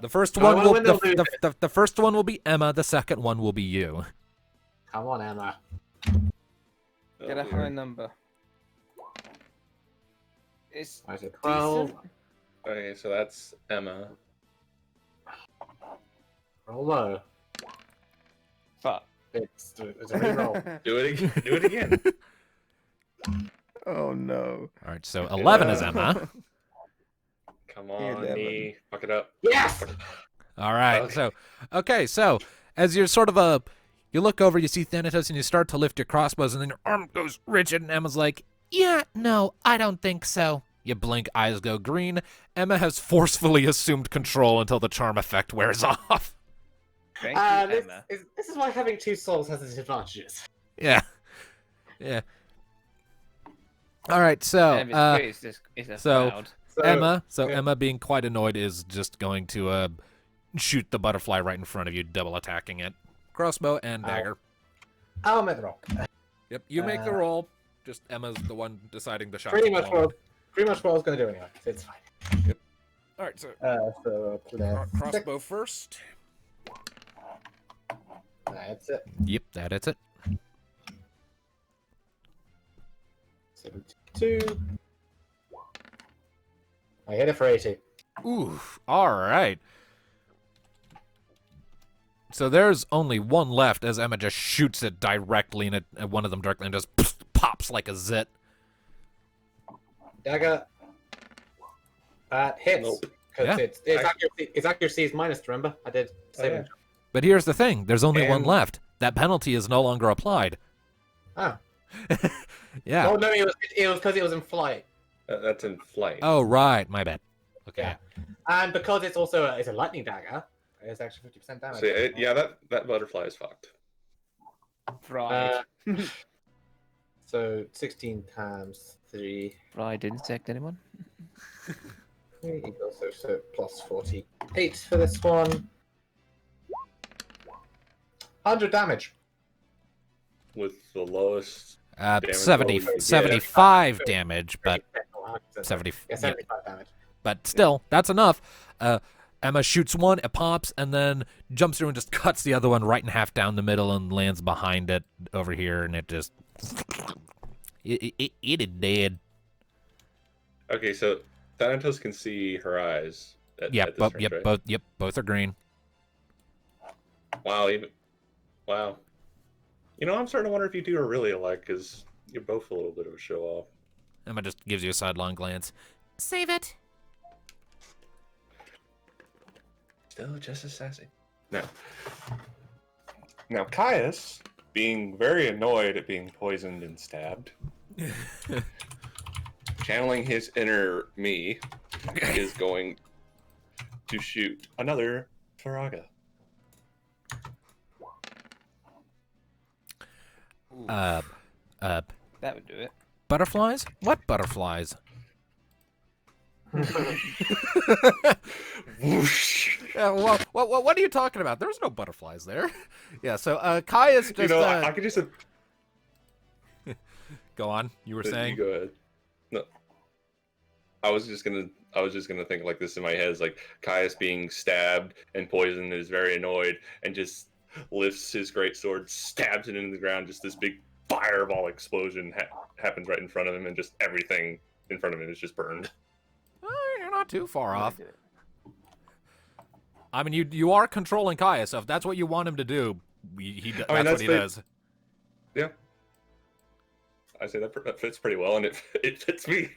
The first I one wanna will win or lose it. the first one will be Emma. The second one will be you. Come on, Emma. Get a Oh, high dear. number. It's I said 12. decent. Okay, so that's Emma. Roll low. Fuck. It's a reroll. Do it again. Do it again. Oh no. All right, so 11 is Emma. Come on, 11. Nee. Fuck it up. Yes! All right, Okay. so as you're sort of you look over, you see Thanatos, and you start to lift your crossbows, and then your arm goes rigid, and Emma's like, "Yeah, no, I don't think so." You blink, eyes go green. Emma has forcefully assumed control until the charm effect wears off. Thank you, This, Emma. this is why having 2 souls has its advantages. Yeah, yeah. All right, so And if it's free, it's just it's a so- cloud. So, Emma, Emma being quite annoyed, is just going to shoot the butterfly right in front of you, double attacking it. Crossbow and Ow. dagger. I'll make the roll. Yep, you make the roll. Just Emma's the one deciding the shot. Pretty much what I was going to do anyway. So it's fine. All right, so So plus crossbow first. that's it. Yep, that's it. 72. I hit it for 80. Ooh, all right. So there's only one left as Emma just shoots it directly at one of them directly and just pops like a zit. Dagger. That hits. Nope. Because Yeah. its accuracy is minus, remember? I did save yeah. it. But here's the thing, there's only one And- left. That penalty is no longer applied. Oh. Yeah. Oh, no, it was because it was in flight. That's in flight. Oh, right, my bad. Okay. Yeah. And because it's also it's a lightning dagger, it's actually 50% damage. So, yeah, that butterfly is fucked. Fried. So 16 times 3 Fried insect, anyone? equals so plus 48 for this one. 100 damage. With the lowest. Damage 70, roll, yeah. 75 damage, but 100%. 70. Yeah, 75 damage. But still, that's enough. Emma shoots one, it pops, and then jumps through and just cuts the other one right in half down the middle and lands behind it over here, and it just... It is dead. Okay, so Thanatos can see her eyes at this range, right? Both are green. Wow, wow. You know, I'm starting to wonder if you two are really alike, because you're both a little bit of a show-off. Emma just gives you a sidelong glance. Save it. Still just as sassy. Now, Caius, being very annoyed at being poisoned and stabbed, channeling his inner me, is going to shoot another Faraga. That would do it. Butterflies? What butterflies? Whoosh! Yeah, what are you talking about? There's no butterflies there. Yeah, so Caius just... You know, I could just... Go on, you were saying? You go ahead. No. I was just gonna think like this in my head, is like Caius being stabbed and poisoned is very annoyed and just lifts his greatsword, stabs it into the ground, just this big fireball explosion happens right in front of him, and just everything in front of him is just burned. You're not too far off. I mean, you are controlling Caius, so if that's what you want him to do, that's what he does. Yeah. I say that fits pretty well, and it fits me.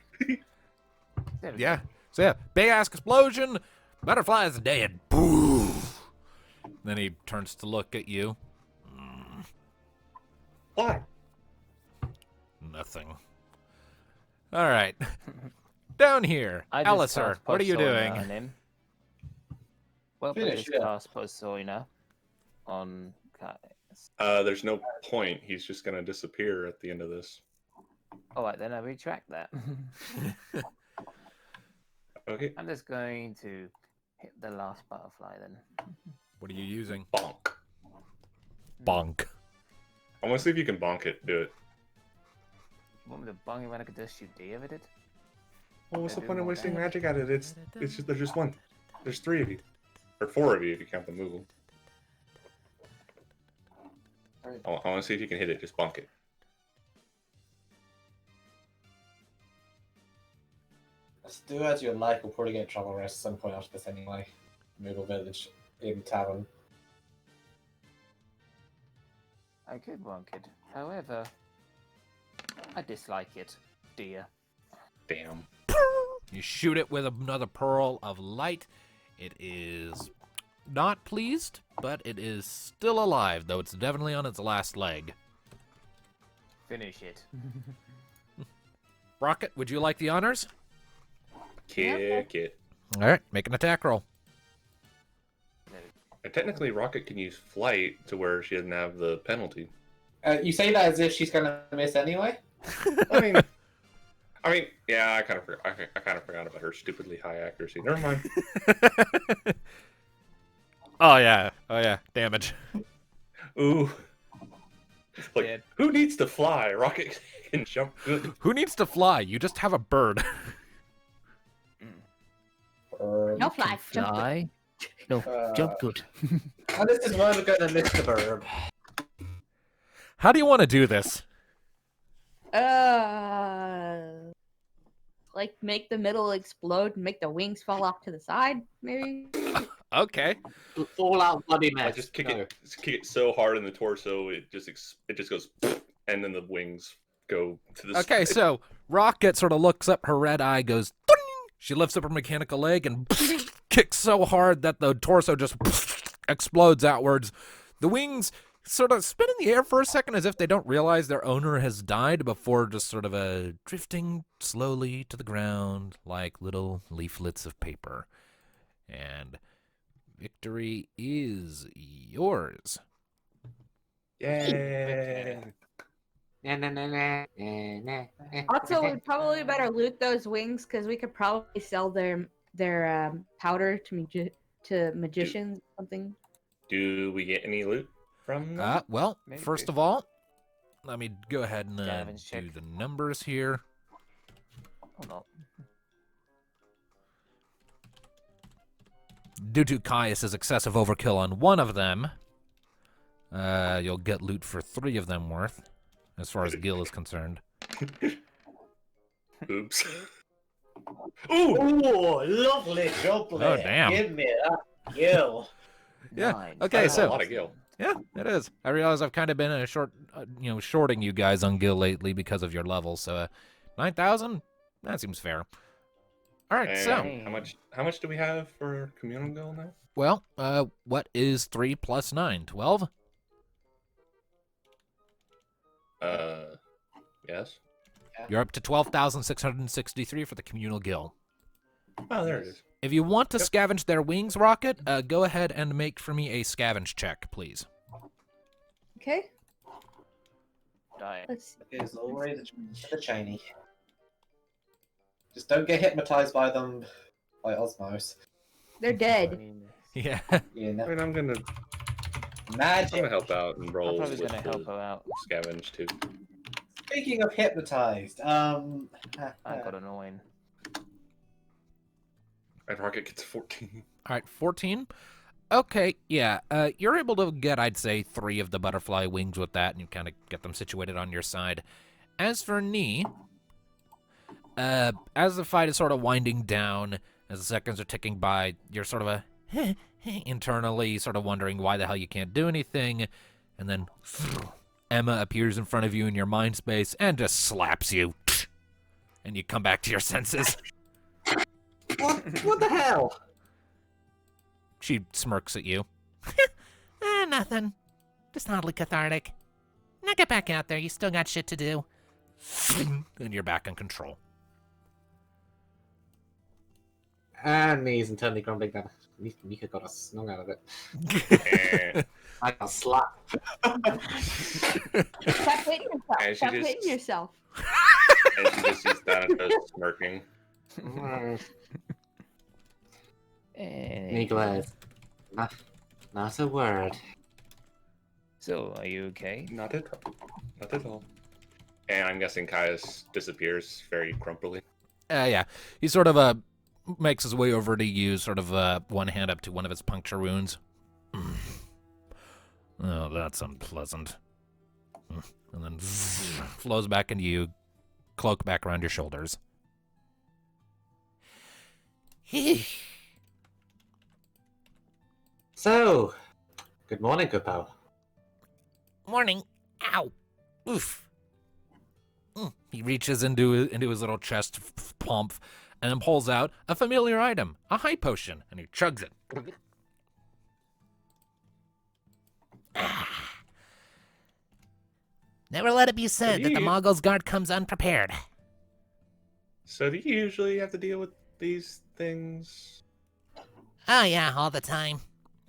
Yeah. So yeah, big ass explosion, butterflies dead. Boom. Then he turns to look at you. Why? Nothing. All right. Down here, Alistair, what are you doing? Well, Finish, please cast Poseidon on Caius. There's no point. He's just gonna disappear at the end of this. All right, then I retract that. Okay. I'm just going to hit the last butterfly then. What are you using? Bonk. Bonk. I want to see if you can bonk it. Do it. You want me to bung it when I could just shoot D of it? Well, what's the Do point of more wasting damage. magic at it? It's just there's just one. There's 3 of you, or 4 of you if you count the Moogle. I want to see if you can hit it. Just bonk it. Just do as you like. We'll probably get in trouble at some point after this anyway. Moogle Village in Tavern. I could bonk it. However, I dislike it, dear. Damn. You shoot it with another pearl of light. It is not pleased, but it is still alive, though it's definitely on its last leg. Finish it. Rocket, would you like the honors? Kick it. All right, make an attack roll. Technically, Rocket can use flight to where she doesn't have the penalty. You say that as if she's gonna miss anyway? I mean, yeah, I kind of forgot about her stupidly high accuracy. Never mind. Oh yeah, damage. Ooh. Like, Dead. who needs to fly? Rocket can jump good. Who needs to fly? You just have a bird. No fly. Jump good. Fly. No, jump good. And this is why we're gonna miss the verb. How do you want to do this? Like make the middle explode and make the wings fall off to the side, maybe. Okay. All out bloody I mess. just kick it so hard in the torso, it just goes, and then the wings go to the Okay, side. so Rocket sort of looks up, her red eye goes, "Ding!" She lifts up her mechanical leg and kicks so hard that the torso just explodes outwards. The wings sort of spin in the air for a second as if they don't realize their owner has died before just sort of drifting slowly to the ground like little leaflets of paper. And victory is yours. Yay! Also, we probably better loot those wings because we could probably sell their powder to magicians or something. Do we get any loot from them? Well, Maybe. first of all, let me go ahead and Gavin's do check. the numbers here. Hold on. Due to Caius's excessive overkill on one of them, you'll get loot for 3 of them worth, as far as Gil is concerned. Oops. Ooh, lovely jubbly. Oh, damn. Give me that gill. Yeah. 9. Okay, That's a so lot of gil. yeah, it is. I realize I've kind of been shorting you guys on Gil lately because of your levels. So 9,000, that seems fair. All right, so And how much do we have for communal gil now? well, what is 3 plus 9? 12? Yes. You're up to 12,663 for the communal Gil. Oh, there it is. If you want to scavenge their wings, Rocket, go ahead and make for me a scavenge check, please. Okay. Die. Let's see. It's always the shiny. Just don't get hypnotized by them by osmos. They're dead. Yeah. You I know, mean, I'm gonna magic. help out and roll I'm probably with gonna the help her out. scavenge too. Speaking of hypnotized, I got annoying. And Rocket gets 14. All right, 14. Okay, yeah. You're able to get, I'd say, 3 of the butterfly wings with that, and you kind of get them situated on your side. As for Nee, as the fight is sort of winding down, as the seconds are ticking by, you're sort of internally sort of wondering why the hell you can't do anything, and then Emma appears in front of you in your mind space and just slaps you, and you come back to your senses. What the hell? She smirks at you. Nothing. Just oddly cathartic. Now get back out there. You still got shit to do. And you're back in control. And me is internally grumbling that Mika got a snug out of it. And, I got slapped. Stop hitting yourself. And she Stop just- hitting yourself. and she just sees Thanatos smirking. Nicholas, not a word. So, are you okay? Not at all. Not at all. And I'm guessing Caius disappears very crumpily. Yeah. He sort of makes his way over to you, sort of one hand up to one of his puncture wounds. Oh, that's unpleasant. And then flows back into you, cloak back around your shoulders. So, good morning, Kupo. Morning. Ow. Oof. He reaches into his little chest pump and then pulls out a familiar item, a high potion, and he chugs it. Never let it be said that the Moggle's guard comes unprepared. So do you usually have to deal with these things? Oh yeah, all the time.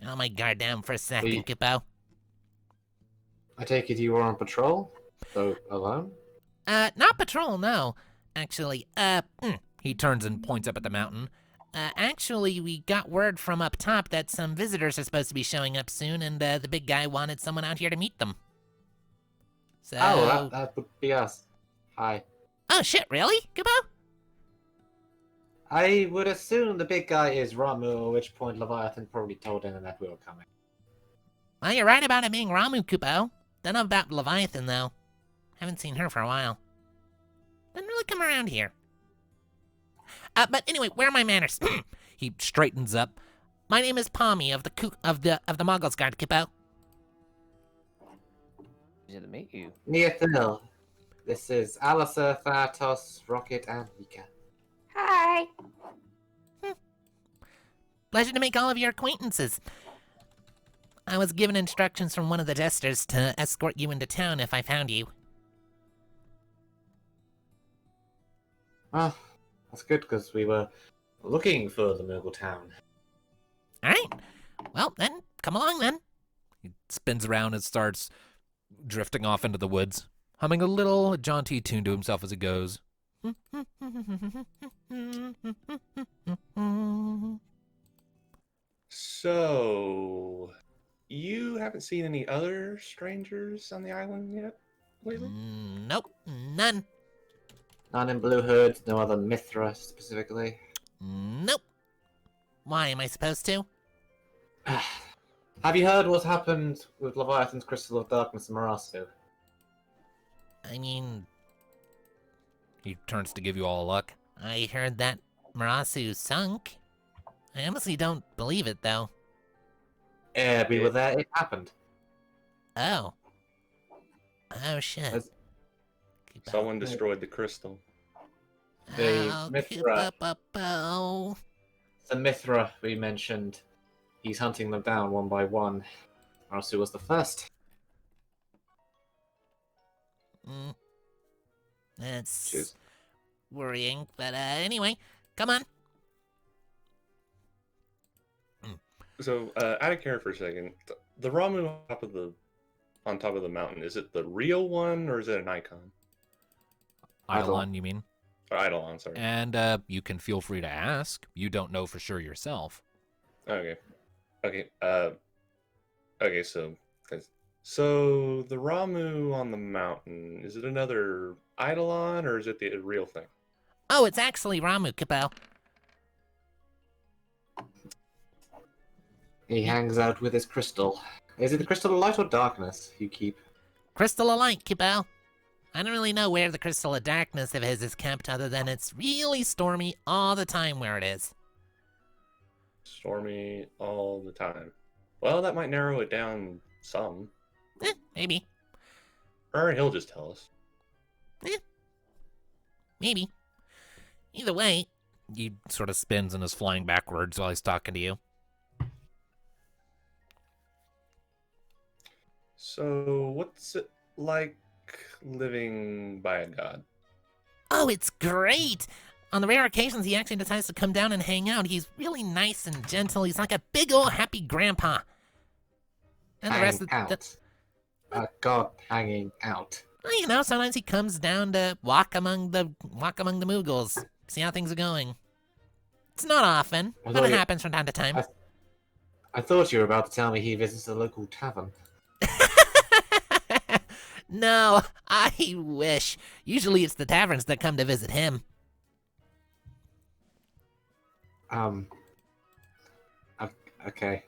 I'll my guard down for a second, We- Kupo. I take it you were on patrol? So, alone? Not patrol, no. Actually, he turns and points up at the mountain. Actually, we got word from up top that some visitors are supposed to be showing up soon, and the big guy wanted someone out here to meet them. So... Oh, that would be us. Hi. Oh, shit, really, Kupo? I would assume the big guy is Ramu, at which point Leviathan probably told him that we were coming. Well, you're right about it being Ramu, Kupo. Don't know about Leviathan, though. Haven't seen her for a while. Doesn't really come around here. But anyway, where are my manners? He straightens up. My name is Palmy of the Moggle's Guard, Kupo. Pleasure to meet you. Neothil. This is Alisa, Thanatos, Rocket, and Mika. Hi. Pleasure to make all of your acquaintances. I was given instructions from one of the jesters to escort you into town if I found you. Well, that's good, because we were looking for the Moogle town. Alright. Well, then, come along then. He spins around and starts drifting off into the woods, humming a little jaunty tune to himself as he goes. So, you haven't seen any other strangers on the island yet lately? Nope, none. None in Blue Hoods, no other Mithra specifically. Nope. Why, am I supposed to? Have you heard what's happened with Leviathan's Crystal of Darkness and Marasu? I mean, He turns to give you all a look. I heard that Marasu sunk. I honestly don't believe it, though. Yeah, we were there. It happened. Oh. Oh, shit. As- Someone destroyed the crystal. the Oh, Mithra. Kupo. The Mithra we mentioned. He's hunting them down one by one. Marasu was the first. That's Cheers. worrying, but anyway, come on. So, out of care for a second, the Ramu on top of the mountain, is it the real one or is it an icon? Eidolon, you mean? Or Eidolon, sorry. And you can feel free to ask. You don't know for sure yourself. Okay. Okay. Okay. So the Ramu on the mountain, is it another Eidolon or is it the real thing? Oh, it's actually Ramu, Kupo. He hangs out with his crystal. Is it the crystal of light or darkness you keep? Crystal of Light, Kupo. I don't really know where the Crystal of Darkness of his is kept, other than it's really stormy all the time where it is. Stormy all the time. Well, that might narrow it down some. Maybe. Or he'll just tell us. Maybe. Either way, He sort of spins and is flying backwards while he's talking to you. So, what's it like living by a god? oh, it's great! On the rare occasions he actually decides to come down and hang out, he's really nice and gentle. He's like a big old happy grandpa. And the rest of out. A god hanging out. well, you know, sometimes he comes down to walk among the Moogles, see how things are going. It's not often, I but thought it you- happens from time to time. I thought you were about to tell me he visits a local tavern. No, I wish. Usually it's the taverns that come to visit him. Okay.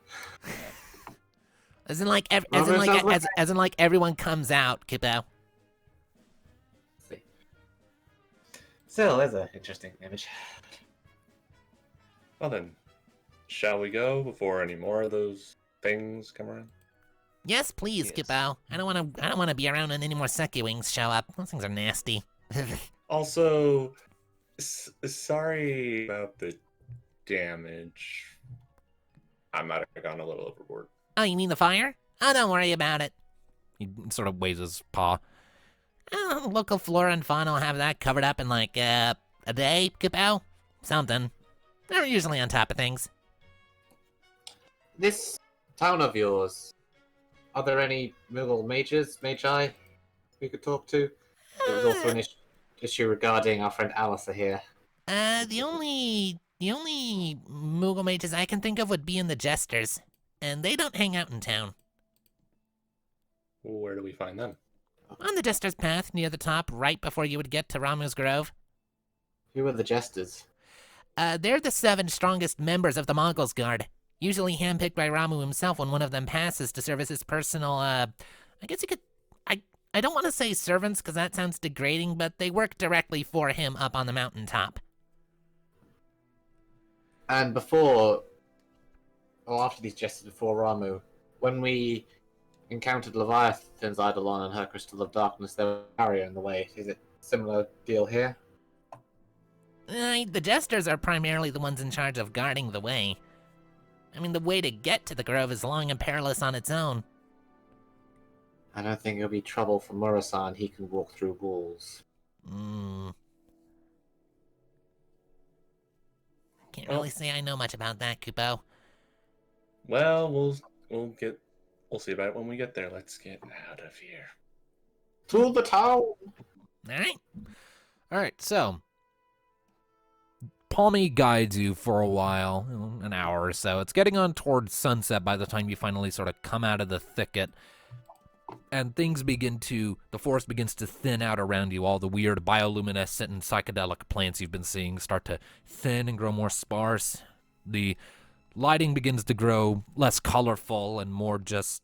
As in like, Well, that sounds like- as in like everyone comes out, Kupo. See. Still, there's an interesting image. Well then, shall we go before any more of those things come around? Yes, please, Yes. Kupo. I don't want to be around when any more Seki wings show up. Those things are nasty. Also, sorry about the damage. I might have gone a little overboard. Oh, you mean the fire? Oh, don't worry about it. He sort of waves his paw. Oh, local flora and fauna will have that covered up in like a day, Kupo. Something. They're usually on top of things. This town of yours, are there any Moogle magi we could talk to? There was also an issue regarding our friend Alistair here. The only Moogle mages I can think of would be in the Jesters, and they don't hang out in town. Where do we find them? On the Jester's Path, near the top, right before you would get to Ramu's Grove. Who are the jesters? They're the 7 strongest members of the Mongols Guard, usually handpicked by Ramu himself when one of them passes to serve as his personal, I guess you could, I don't want to say servants because that sounds degrading, but they work directly for him up on the mountaintop. And before, or after these jesters before Ramu, when we encountered Leviathan's Eidolon and her Crystal of Darkness, there was a barrier in the way. Is it a similar deal here? The Jesters are primarily the ones in charge of guarding the way. I mean, the way to get to the Grove is long and perilous on its own. I don't think it'll be trouble for Murasan. He can walk through walls. Can't really say I know much about that, Kupo. Well, we'll see about it when we get there. Let's get out of here. To the town! Alright? All right, so Palmy guides you for a while, an hour or so. It's getting on towards sunset by the time you finally sort of come out of the thicket. And the forest begins to thin out around you. All the weird bioluminescent and psychedelic plants you've been seeing start to thin and grow more sparse. The lighting begins to grow less colorful and more just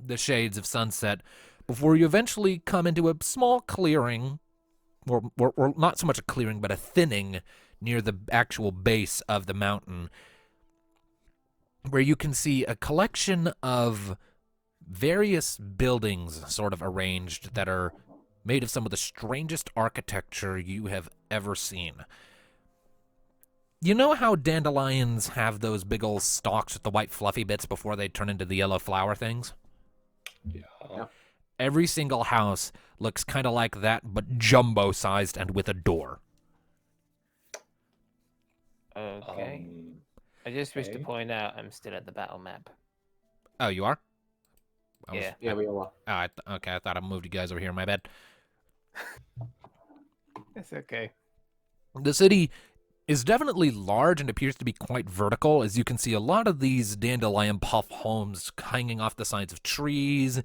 the shades of sunset before you eventually come into a small clearing, or not so much a clearing, but a thinning near the actual base of the mountain, where you can see a collection of various buildings sort of arranged that are made of some of the strangest architecture you have ever seen. You know how dandelions have those big old stalks with the white fluffy bits before they turn into the yellow flower things? Yeah. Every single house looks kind of like that, but jumbo-sized and with a door. Okay. I just wish to okay. point out I'm still at the battle map. Oh, you are? Yeah. Yeah, we all are. Okay, I thought I moved you guys over here. My bad. It's okay. The city is definitely large and appears to be quite vertical, as you can see a lot of these dandelion puff homes hanging off the sides of trees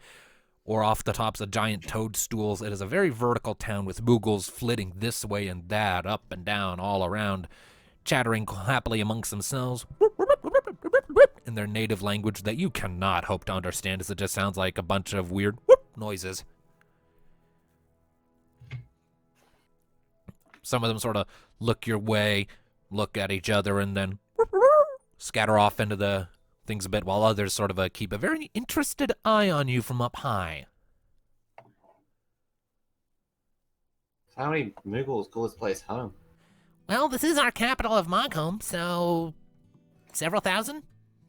or off the tops of giant toadstools. It is a very vertical town with Moogles flitting this way and that, up and down, all around, chattering happily amongst themselves in their native language that you cannot hope to understand, as it just sounds like a bunch of weird noises. Some of them sort of look your way, look at each other, and then scatter off into the things a bit, while others sort of keep a very interested eye on you from up high. How many Moogles call this place home? Well, this is our capital of Moglin, so several thousand?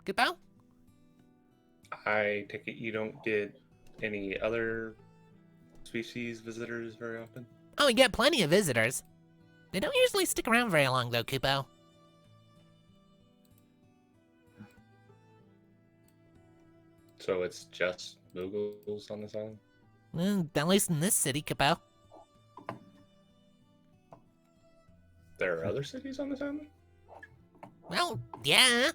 Kupo? I take it you don't get any other species visitors very often? Oh, we get plenty of visitors. They don't usually stick around very long, though, Kupo. So it's just Moogles on this island? At least in this city, Kupo. There are other cities on this island? Well, yeah.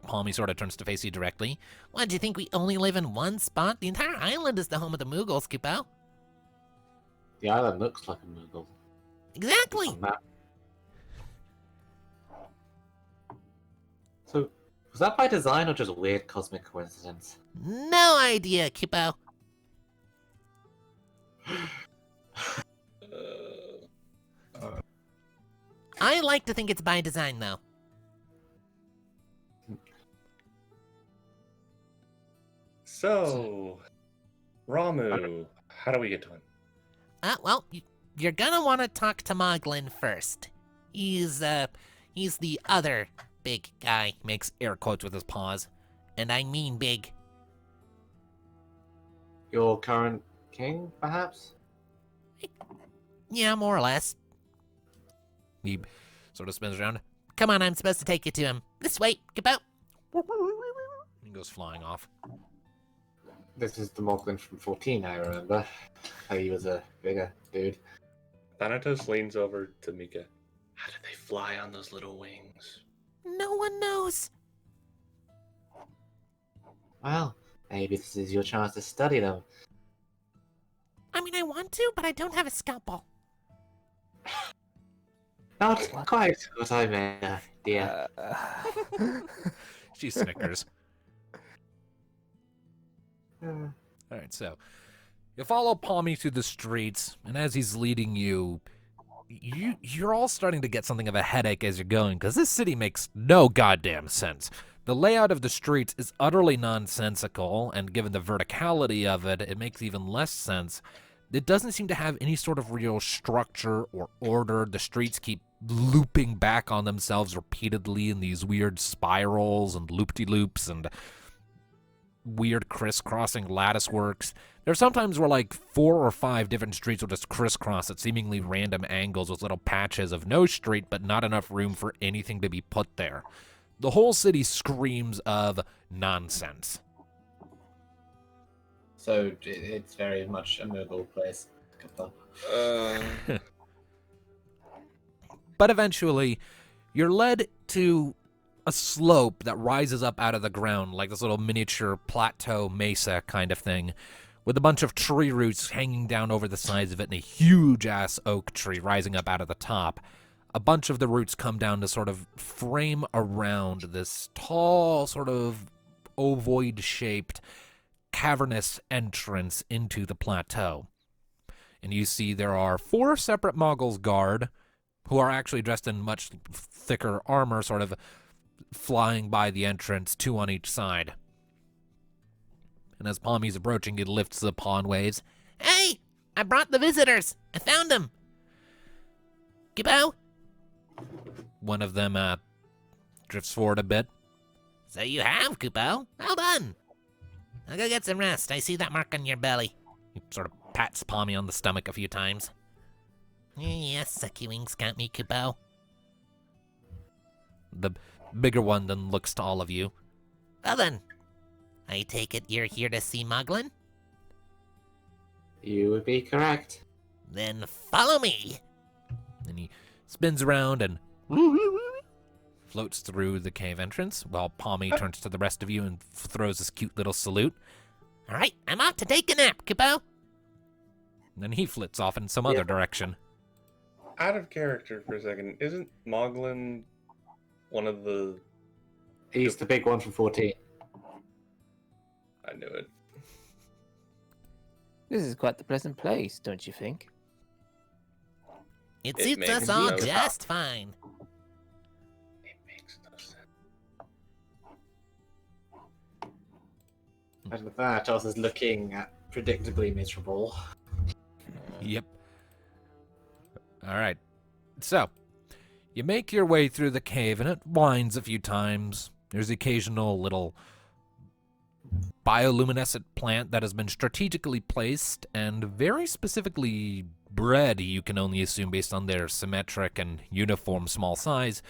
Palmy sort of turns to face you directly. What, do you think we only live in one spot? The entire island is the home of the Moogles, Kupo. The island looks like a Moogle. Exactly. On that. So, was that by design or just weird cosmic coincidence? No idea, Kupo. I like to think it's by design, though. So, Ramu, how do we get to him? Well, you're gonna want to talk to Moglin first. He's the other big guy. Makes air quotes with his paws. And I mean big. Your current king, perhaps? Yeah, more or less. He sort of spins around. Come on, I'm supposed to take you to him. This way, Kupo. He goes flying off. This is the Moglin from 14, I remember. How he was a bigger dude. Thanatos leans over to Mika. How did they fly on those little wings? No one knows. Well, maybe this is your chance to study them. I mean, I want to, but I don't have a scalpel. Not quite what I meant, dear. She snickers. Uh, All right, so you follow Palmy through the streets, and as he's leading you, you're all starting to get something of a headache as you're going, because this city makes no goddamn sense. The layout of the streets is utterly nonsensical, and given the verticality of it, it makes even less sense. It doesn't seem to have any sort of real structure or order. The streets keep looping back on themselves repeatedly in these weird spirals and loop-de-loops and weird crisscrossing lattice works. There's sometimes where like 4 or 5 different streets will just crisscross at seemingly random angles with little patches of no street but not enough room for anything to be put there. The whole city screams of nonsense. So it's very much a Moogle place. But eventually, you're led to a slope that rises up out of the ground, like this little miniature plateau mesa kind of thing, with a bunch of tree roots hanging down over the sides of it and a huge-ass oak tree rising up out of the top. a bunch of the roots come down to sort of frame around this tall, sort of ovoid-shaped, cavernous entrance into the plateau. And you see there are 4 separate Moggles guard who are actually dressed in much thicker armor, sort of flying by the entrance, 2 on each side. And as Palmy's approaching, he lifts the paw and waves. Hey, I brought the visitors. I found them. Kupo? One of them drifts forward a bit. So you have, Kupo. Well done. I'll go get some rest. I see that mark on your belly. He sort of pats Palmy on the stomach a few times. Yes, sucky wings got me, Kupo. The bigger one then looks to all of you. Well then, I take it you're here to see Moglin? You would be correct. Then follow me. And he spins around and floats through the cave entrance, while Palmy turns to the rest of you and throws this cute little salute. All right, I'm off to take a nap, Kupo. And then he flits off in some other direction. Out of character for a second, isn't Moglin one of the... He's the big one from 14. I knew it. This is quite the pleasant place, don't you think? It It suits makes us all no just fine. It makes no sense. And with that, Oz is looking predictably miserable. Yep. All right. So, you make your way through the cave, and it winds a few times. There's the occasional little bioluminescent plant that has been strategically placed and very specifically bred, you can only assume based on their symmetric and uniform small size,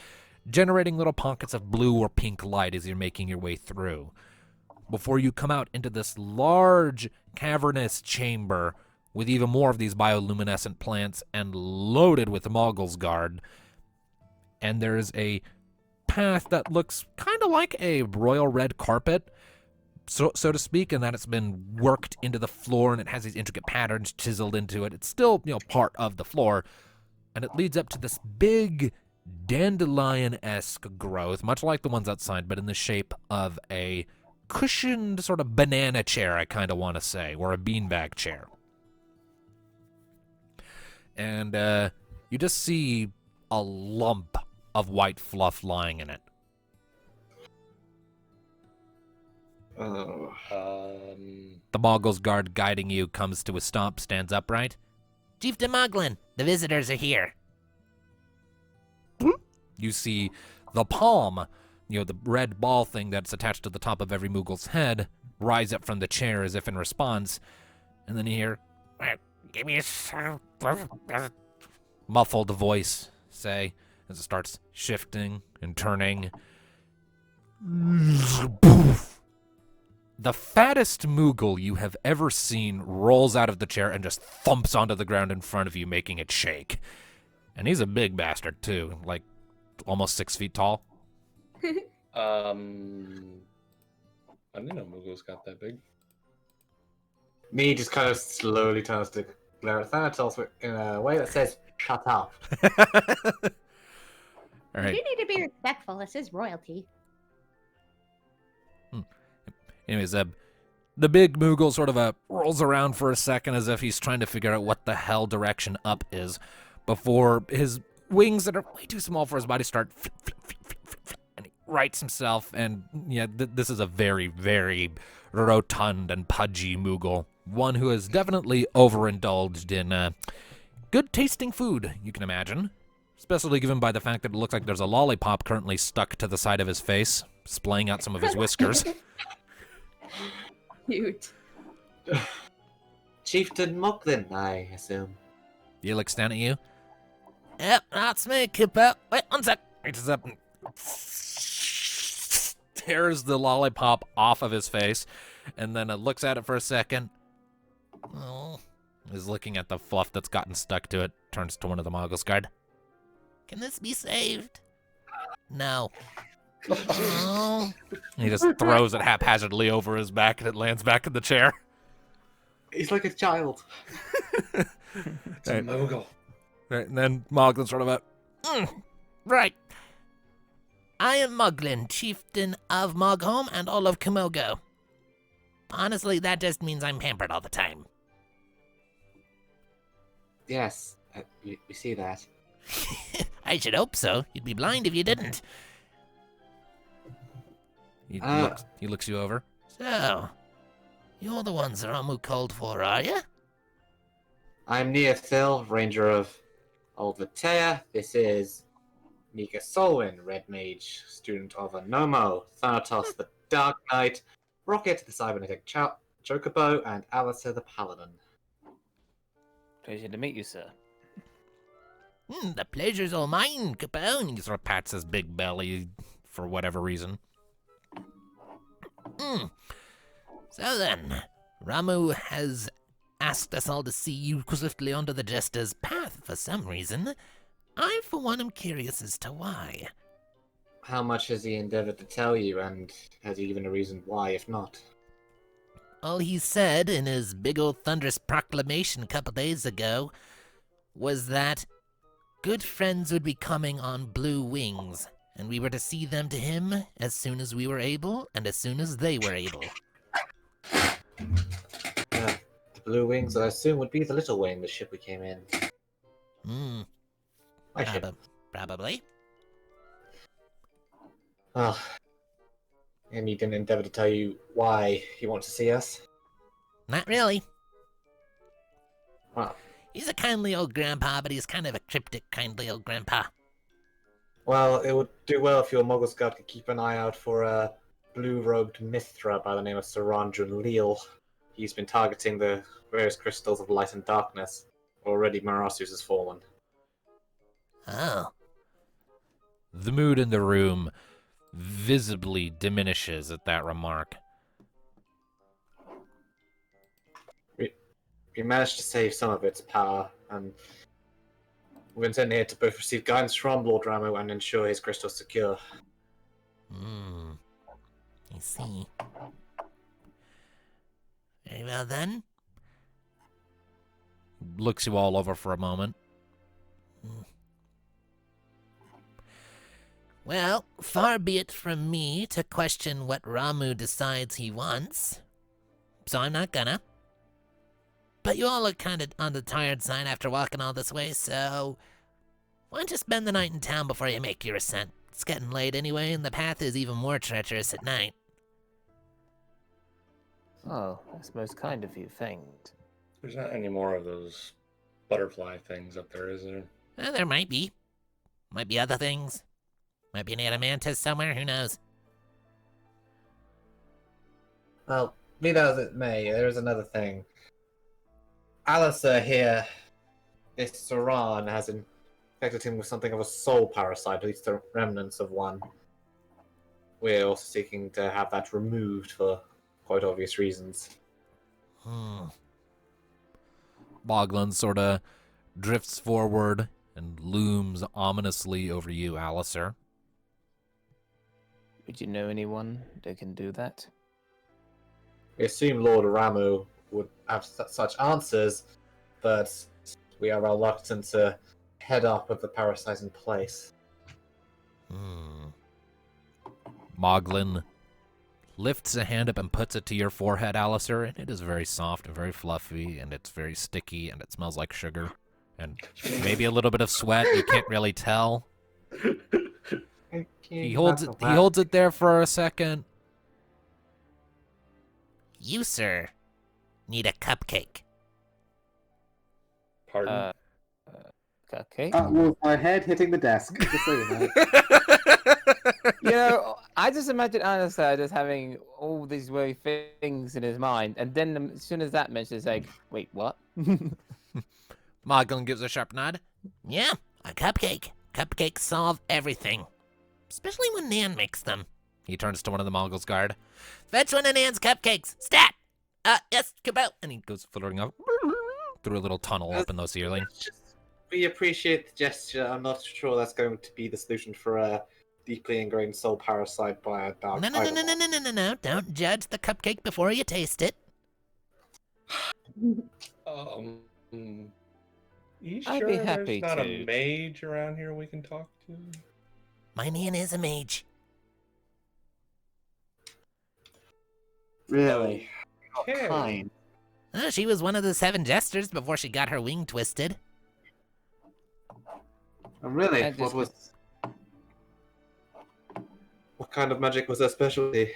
generating little pockets of blue or pink light as you're making your way through. Before you come out into this large, cavernous chamber with even more of these bioluminescent plants and loaded with Moggles guard, and there's a path that looks kind of like a royal red carpet, so to speak, in that it's been worked into the floor and it has these intricate patterns chiseled into it. It's still, part of the floor, and it leads up to this big dandelion-esque growth, much like the ones outside, but in the shape of a cushioned sort of banana chair, I kind of want to say, or a beanbag chair. And you just see a lump of white fluff lying in it. Oh. The Moggles guard guiding you comes to a stop, stands upright. Chieftain Moglin, the visitors are here. You see the palm, the red ball thing that's attached to the top of every Moogle's head, rise up from the chair as if in response, and then you hear, Give me a muffled voice say, as it starts shifting and turning. The fattest Moogle you have ever seen rolls out of the chair and just thumps onto the ground in front of you, making it shake. And he's a big bastard, too, like almost 6 feet tall. I didn't know Moogles got that big. Me just kind of slowly turns to glare at Thanatos in a way that says, "Shut up." All right. You need to be respectful. This is royalty. Anyways, the big Moogle sort of rolls around for a second as if he's trying to figure out what the hell direction up is, before his wings that are way too small for his body start flip, and he rights himself. And this is a very, very rotund and pudgy Moogle, one who has definitely overindulged in good tasting food, you can imagine, especially given by the fact that it looks like there's a lollipop currently stuck to the side of his face, splaying out some of his whiskers. Cute. Chieftain Moglin, I assume. He looks down at you. Yep, that's me, Kupo. Wait, one sec. Reaches up and tears the lollipop off of his face, and then looks at it for a second. Oh, Is looking at the fluff that's gotten stuck to it. Turns to one of the Moggles guard. can this be saved? No. Oh, He just throws it haphazardly over his back, and it lands back in the chair. He's like a child. It's a Moogle. Right, and then Moglin sort of Right. I am Moglin, chieftain of Moghome and all of Kumogo. Honestly, that just means I'm pampered all the time. Yes, we see that. I should hope so. You'd be blind if you didn't. He looks you over. So, you're the ones Ramu called for, are you? I'm Neothil, Ranger of Old Vatea. This is Mika Solwyn, Red Mage, student of Anomo, Thanatos the Dark Knight, Rocket the Cybernetic Chocobo, and Alistair the Paladin. Pleasure to meet you, sir. The pleasure's all mine, Capone. He sort of pats his big belly for whatever reason. So then, Ramu has asked us all to see you swiftly onto the Jester's path for some reason. I, for one, am curious as to why. How much has he endeavored to tell you, and has he given a reason why, if not? All he said in his big old thunderous proclamation a couple days ago was that good friends would be coming on blue wings, and we were to see them to him as soon as we were able, and as soon as they were able. The Blue Wings, I assume, would be the Little Wing, the ship we came in. My ship. Probably. Oh. And he didn't endeavor to tell you why he wants to see us? Not really. Well, He's a kindly old grandpa, but he's kind of a cryptic kindly old grandpa. well, it would do well if your Mogul Scout could keep an eye out for a blue-robed Mithra by the name of Sarandran Leal. He's been targeting the various crystals of light and darkness. Already Marasus has fallen. Oh. The mood in the room visibly diminishes at that remark. We managed to save some of its power, and we're intending here to both receive guidance from Lord Ramu and ensure his crystal's secure. I see. Very well then. Looks you all over for a moment. Well, far be it from me to question what Ramu decides he wants, so I'm not gonna. But you all look kind of on the tired side after walking all this way, so why don't you spend the night in town before you make your ascent? It's getting late anyway, and the path is even more treacherous at night. Oh, that's most kind of you, thanks. There's not any more of those butterfly things up there, is there? Well, there might be. Might be other things. Might be an adamantus somewhere, who knows? Well, be that as it may, there is another thing. Alistair here, this Saran, has infected him with something of a soul parasite, at least the remnants of one. We're also seeking to have that removed for quite obvious reasons. Moglin sort of drifts forward and looms ominously over you, Alistair. Would you know anyone that can do that? We assume Lord Ramu would have such answers, but we are reluctant to head up with the parasite in place. Moglin lifts a hand up and puts it to your forehead, Alistair, and it is very soft and very fluffy, and it's very sticky, and it smells like sugar, and maybe a little bit of sweat. You can't really tell. He holds it there for a second. You, sir, need a cupcake. Pardon? Okay. That was my head hitting the desk. Just so you know. You know, I just imagine Alistair just having all these very things in his mind, and then as soon as that mentions, it's like, wait, what? Moglin gives a sharp nod. Yeah, a cupcake. Cupcakes solve everything. Especially when Nan makes them. He turns to one of the Mongols guard. Fetch one of Nan's cupcakes. Stat! Yes, Kupo. And he goes floating up through a little tunnel up in the ceiling. We appreciate the gesture. I'm not sure that's going to be the solution for a deeply ingrained soul parasite by a dark No. Don't judge the cupcake before you taste it. You I'd sure be there's happy not a to. mage around here we can talk to? My man is a mage. Really? Okay. Kind. Oh, she was one of the 7 jesters before she got her wing twisted. Oh, really? I just What kind of magic was her specialty?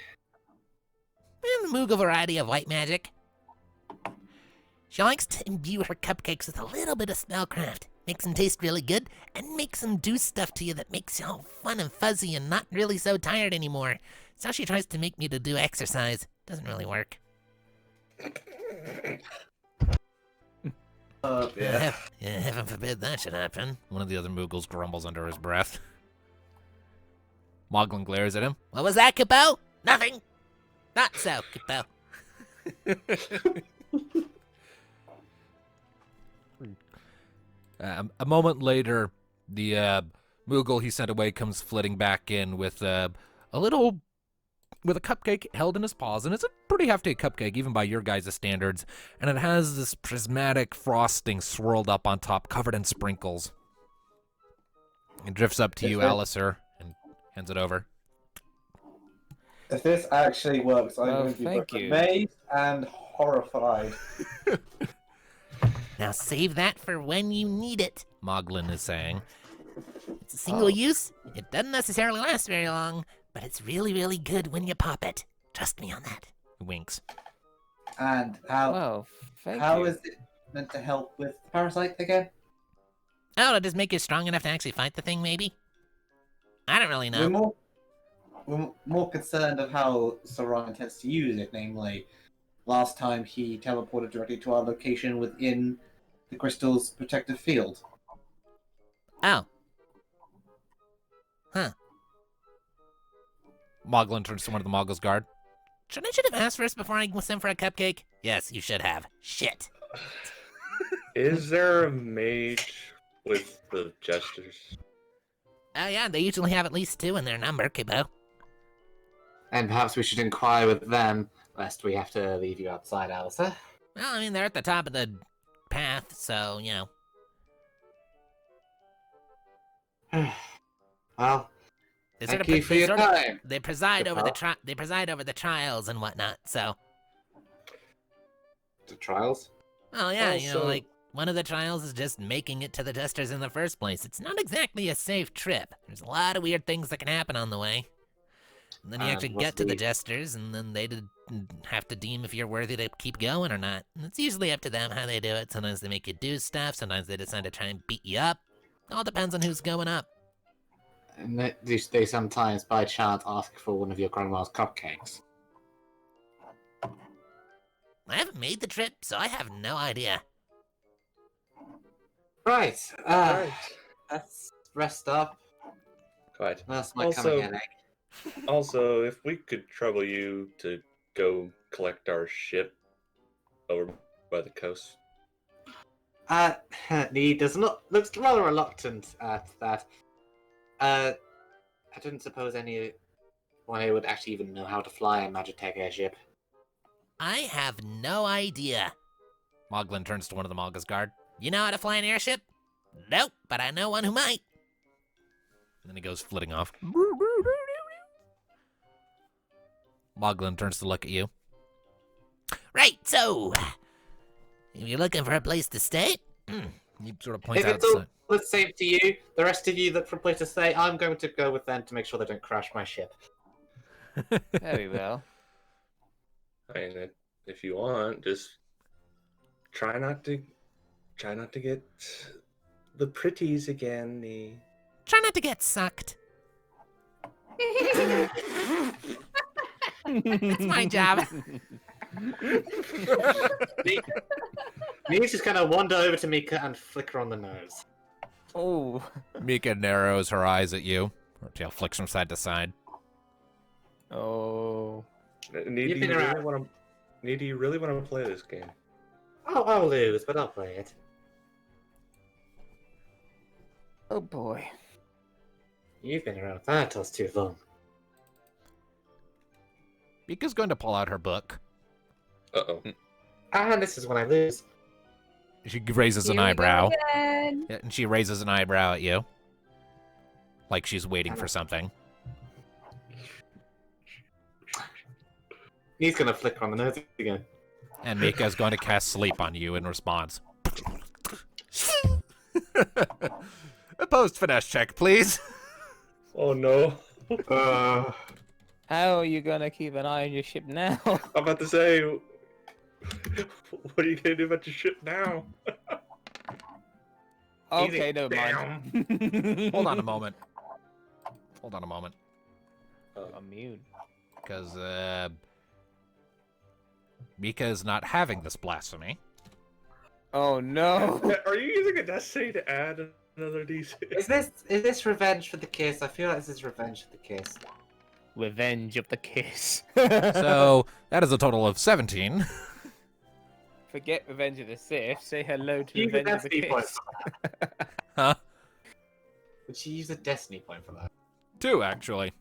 And the Moogle variety of white magic. She likes to imbue her cupcakes with a little bit of spellcraft. Makes them taste really good, and makes them do stuff to you that makes you all fun and fuzzy and not really so tired anymore. So she tries to make me to do exercise. Doesn't really work. Yeah. Heaven forbid that should happen. One of the other Moogles grumbles under his breath. Moglin glares at him. What was that, Kupo? Nothing. Not so, Kupo. A moment later, the Moogle he sent away comes flitting back in with a cupcake held in his paws, and it's a pretty hefty cupcake, even by your guys' standards, and it has this prismatic frosting swirled up on top, covered in sprinkles. It drifts up to you, Alistair, and hands it over. If this actually works, I'm Well, going to be thank both you. amazed and horrified. Now save that for when you need it, Moglin is saying. It's a single use. It doesn't necessarily last very long, but it's really, really good when you pop it. Trust me on that. He winks. And how Well, thank how you. is it meant to help with the parasite again? Oh, it'll just make you strong enough to actually fight the thing, maybe? I don't really We're know. more concerned of how Sauron intends to use it. Namely, last time he teleported directly to our location within the crystal's protective field. Oh. Huh. Moglin turns to one of the Moggles guard. Should have asked first before I sent for a cupcake? Yes, you should have. Shit. Is there a mage with the jesters? Oh yeah, they usually have at least 2 in their number, Kupo. And perhaps we should inquire with them, lest we have to leave you outside, Alistair. Well, I mean, they're at the top of the path, so, you know. Well, They thank you for your time. They preside over the Kupo. they preside over the trials and whatnot, so. The trials? Oh yeah, you know, Also- like, one of the trials is just making it to the Jesters in the first place. It's not exactly a safe trip. There's a lot of weird things that can happen on the way. And then you actually what's get to the the- Jesters, and then they have to deem if you're worthy to keep going or not. And it's usually up to them how they do it. Sometimes they make you do stuff. Sometimes they decide to try and beat you up. All depends on who's going up. And they sometimes, by chance, ask for one of your grandma's cupcakes. I haven't made the trip, so I have no idea. Right. Right. Let's rest up. Quite. That's my Also- coming headache. Also, if we could trouble you to go collect our ship over by the coast. He looks rather reluctant at that. I didn't suppose anyone would actually even know how to fly a Magitech airship. I have no idea. Moglin turns to one of the Moggles guard. You know how to fly an airship? Nope, but I know one who might. And then he goes flitting off. Moglin turns to look at you. Right, so, if you're looking for a place to stay, He sort of points If it's all outside. looks safe to you, the rest of you look for a place to stay. I'm going to go with them to make sure they don't crash my ship. Very well. I mean, if you want, just try not to get the pretties again. try not to get sucked. That's my job. You just kind of wander over to Mika and flick her on the nose. Oh. Mika narrows her eyes at you. Her tail flicks from side to side. Oh. Needy, You've been you really around. want to? Needy, you really want to play this game? Oh, I'll lose, but I'll play it. Oh boy. You've been around Thanatos too long. Mika's going to pull out her book. Uh oh. And this is when I lose. She raises an Here we go eyebrow. again. Yeah, and she raises an eyebrow at you. Like she's waiting for something. He's gonna flicker on the nose again. And Mika's going to cast sleep on you in response. Opposed finesse check, please. Oh no. How are you gonna keep an eye on your ship now? I'm about to say, what are you gonna do about your ship now? Okay, never mind. Hold on a moment. I'm mute. Because, Mika is not having this blasphemy. Oh no. Are you using a destiny to add another DC? Is this revenge for the kiss? I feel like this is revenge for the kiss. Revenge of the kiss. So, that is a total of 17. Forget Revenge of the Sith. Say hello to Use a Revenge of the destiny point Kiss. for that. Huh? Would she use a destiny point for that? 2, actually.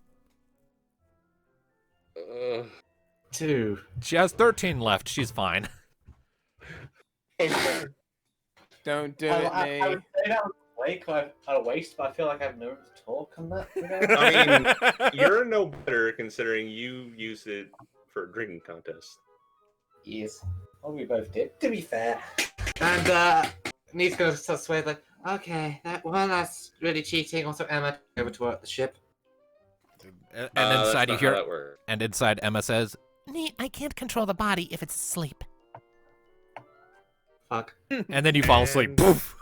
2. She has 13 left. She's fine. Okay. Don't do I it, would me. say that was a waste, but I feel like I have no room to talk on that. I mean, you're no better considering you used it for a drinking contest. Yes. Well, we both did, to be fair. And Nee's gonna start swaying like, okay, that's really cheating. Also, Emma, over to the ship. And That's inside you not hear, how that works. and inside Emma says, Nee, I can't control the body if it's asleep. Fuck. and then you fall asleep. And- Poof.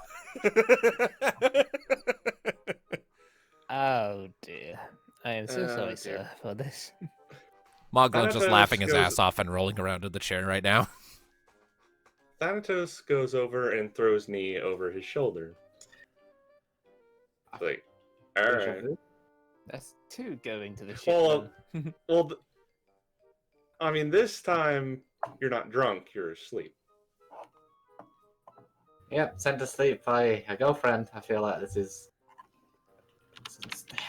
Oh dear. I am so Oh, sorry, dear. sir, for this. Moglin's just Thanatos laughing his goes- ass off and rolling around in the chair right now. Thanatos goes over and throws knee over his shoulder. Like, alright. That's 2 going to the ship. Well, then. Well, I mean, this time you're not drunk, you're asleep. Yep, sent to sleep by a girlfriend. I feel like this is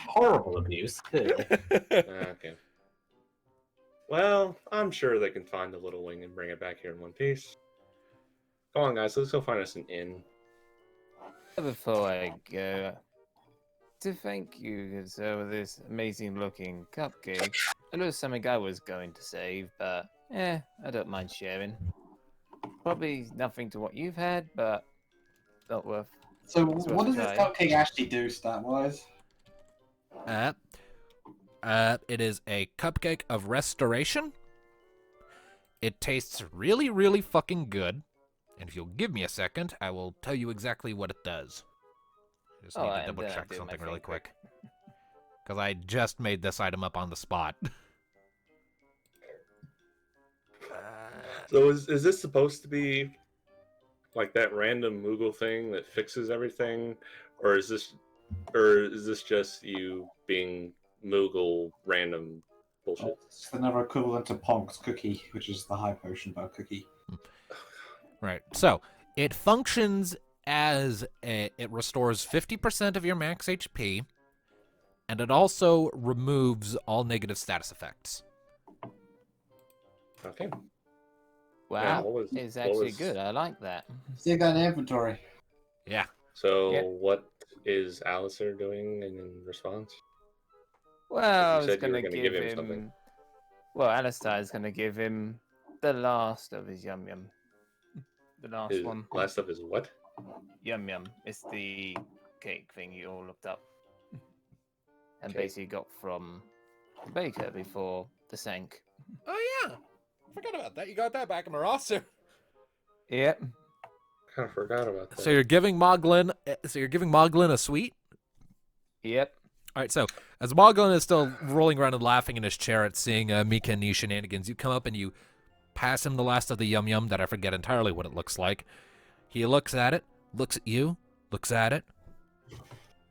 horrible abuse. Clearly. Okay. Well, I'm sure they can find the little wing and bring it back here in one piece. Come on, guys, let's go find us an inn. Before I go, to thank you for this amazing looking cupcake. I know something I was going to save, but I don't mind sharing. Probably nothing to what you've had, but not worth. So, It's worth what a does this try. cupcake actually do stat-wise? It is a cupcake of restoration. It tastes really, really fucking good. And if you'll give me a second, I will tell you exactly what it does. I just need Alright, to double then I'll check do my something really thing quick. Because I just made this item up on the spot. So is this supposed to be like that random Moogle thing that fixes everything? Or is this just you being Moogle random bullshit? It's another equivalent to Ponk's cookie, which is the high potion bar cookie. Right. So, it functions as it restores 50% of your max HP, and it also removes all negative status effects. Okay. Wow, what was- it's what actually was- good. I like that. Still got an inventory. Yeah. So Yep. what is Alistair doing in response? Well, I You was said you were gonna gonna give give him him. something. Well, Alistair's gonna give him the last of his yum yum. The last His one. last stuff is what? Yum yum. It's the cake thing you all looked up. And Okay. basically got from the baker before the sank. Oh, yeah. Forgot about that. You got that back in the roster. Yep. Kind of forgot about that. So you're giving Moglin a sweet? Yep. All right, so as Moglin is still rolling around and laughing in his chair at seeing Mika and Nee shenanigans, you come up and you pass him the last of the yum yum that I forget entirely what it looks like. He looks at it, looks at you, looks at it,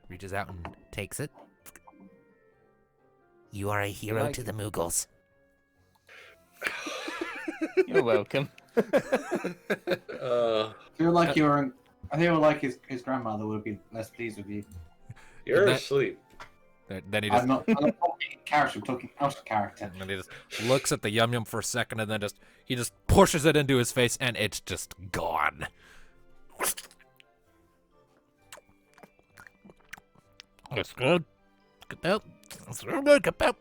reaches out and takes it. You are a hero Like to it. the Moogles. You're welcome. Uh, I feel like you're. I feel like his grandmother would be less pleased with you. you're That- asleep. Then he just, I'm not talking in character. I'm talking out of character. and he just looks at the yum yum for a second, and then he just pushes it into his face, and it's just gone. That's good. Kupo. That's real good, Kupo.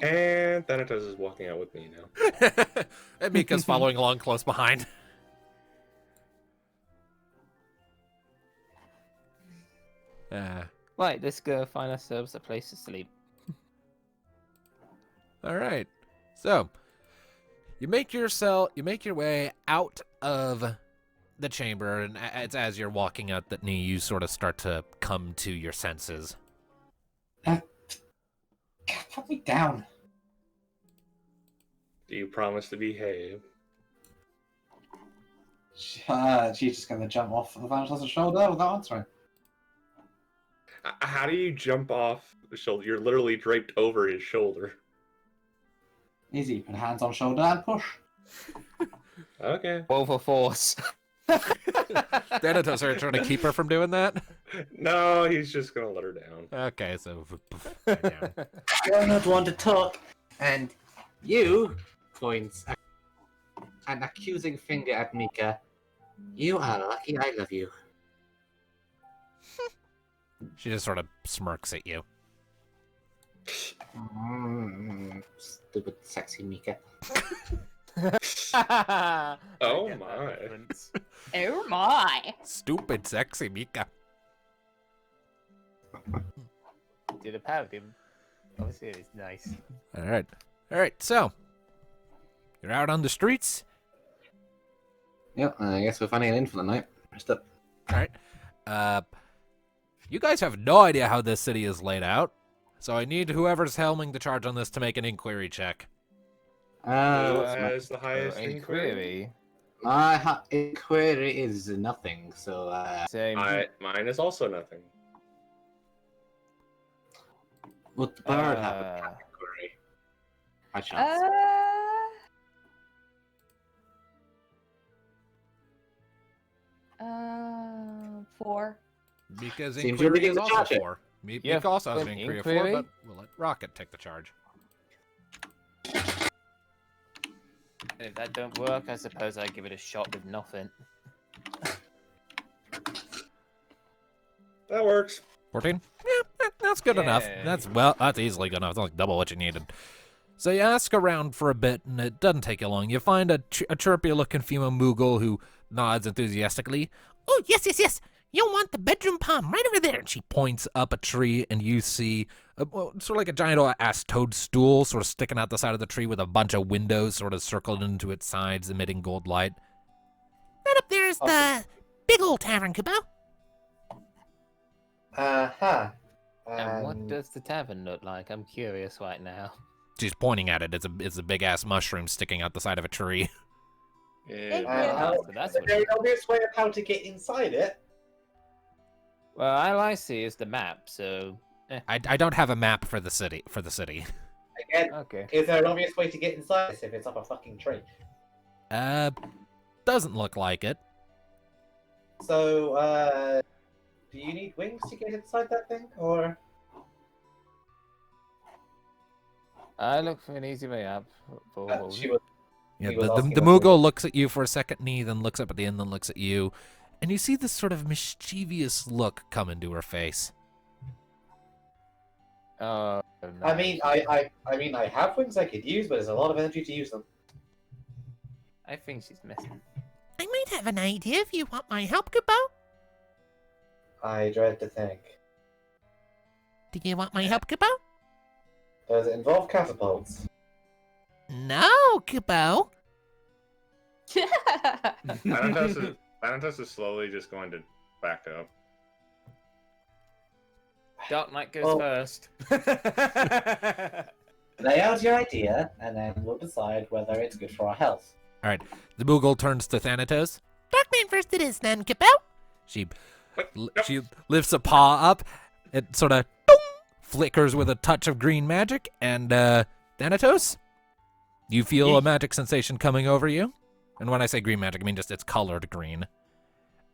And Thanatos is walking out with me now. And Mika's following along close behind. Right, let's go find ourselves a place to sleep. All right. So, you make your way out of the chamber, and it's as you're walking out that you sort of start to come to your senses. Put me down. Do you promise to behave? She's just gonna jump off the Thanatos' shoulder without answering. How do you jump off the shoulder? You're literally draped over his shoulder. Easy, put hands on shoulder and push. Okay. Roll for force. Thanatos, are you trying to keep her from doing that? No, he's just gonna let her down. Okay, so down. You're not one to talk, and you points an accusing finger at Mika. You are lucky I love you. She just sort of smirks at you. Stupid, sexy Mika. Oh Get that my. reference. Oh my. Stupid, sexy Mika. Did a parody. Obviously, it's nice. All right. So, you're out on the streets. Yep, I guess we're finding an inn for the night. Rest up. All right. You guys have no idea how this city is laid out, so I need whoever's helming the charge on this to make an inquiry check. Who has the highest Inquiry. My inquiry is nothing, so Same. Mine is also nothing. would the bird have a cat inquiry? By chance. 4. Mika's Seems you're inquiry leading is the also charge here. 4. Yeah, Mika also has an an inquiry of 4, inquiry? but we'll let Rocket take the charge. If that don't work, I suppose I give it a shot with nothing. That works. 14? Yeah, that's good enough. Yeah. That's easily good enough. It's like double what you needed. So you ask around for a bit, and it doesn't take you long. You find a chirpy-looking female Moogle who nods enthusiastically. Oh, yes. You'll want the bedroom palm right over there. And she points up a tree, and you see sort of like a giant ass toadstool sort of sticking out the side of the tree with a bunch of windows sort of circled into its sides, emitting gold light. Right up there is the big old tavern, Kupo. Uh-huh. And what does the tavern look like? I'm curious right now. She's pointing at it. It's a big ass mushroom sticking out the side of a tree. Yeah. So that's Is what there an obvious way of how to get inside it? Well, all I see is the map, so... I don't have a map for the city. Again, Okay. is there an obvious way to get inside this if it's up a fucking tree? Doesn't look like it. So, do you need wings to get inside that thing, or...? I look for an easy way up. She was... Yeah, He was the asking Moogle looks at you for a second, and he then looks up at the end, then looks at you, and you see this sort of mischievous look come into her face. Oh, I mean, I have wings I could use, but there's a lot of energy to use them. I think she's messing. I might have an idea if you want my help, Kupo. I dread to think. Do you want my help, Kupo? Does it involve catapults? No, Kupo. Thanatos is slowly just going to back up. Dark Knight goes Well- first. Lay out your idea, and then we'll decide whether it's good for our health. The Moogle turns to Thanatos. Darkman first it is then, Kupo. She No. she lifts a paw up. It sort of flickers with a touch of green magic, and Thanatos, you feel a magic sensation coming over you. And when I say green magic, I mean just it's colored green.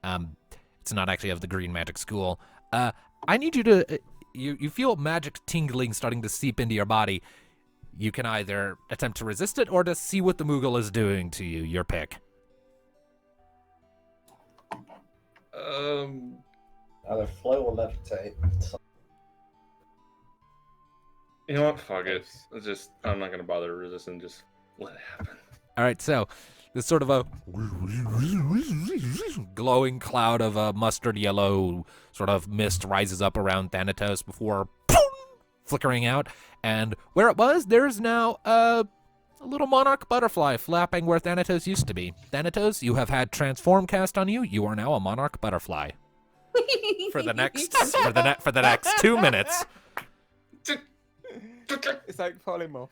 It's not actually of the green magic school. I need you to you feel magic tingling starting to seep into your body. You can either attempt to resist it or to see what the Moogle is doing to you. Your pick. Either float or levitate. You know what? Fuck it. I'm not gonna bother resisting. Just let it happen. All right, so this sort of a glowing cloud of mustard yellow sort of mist rises up around Thanatos before flickering out. And where it was, there's now a little monarch butterfly flapping where Thanatos used to be. Thanatos, you have had transform cast on you. You are now a monarch butterfly for the next 2 minutes. It's like polymorph.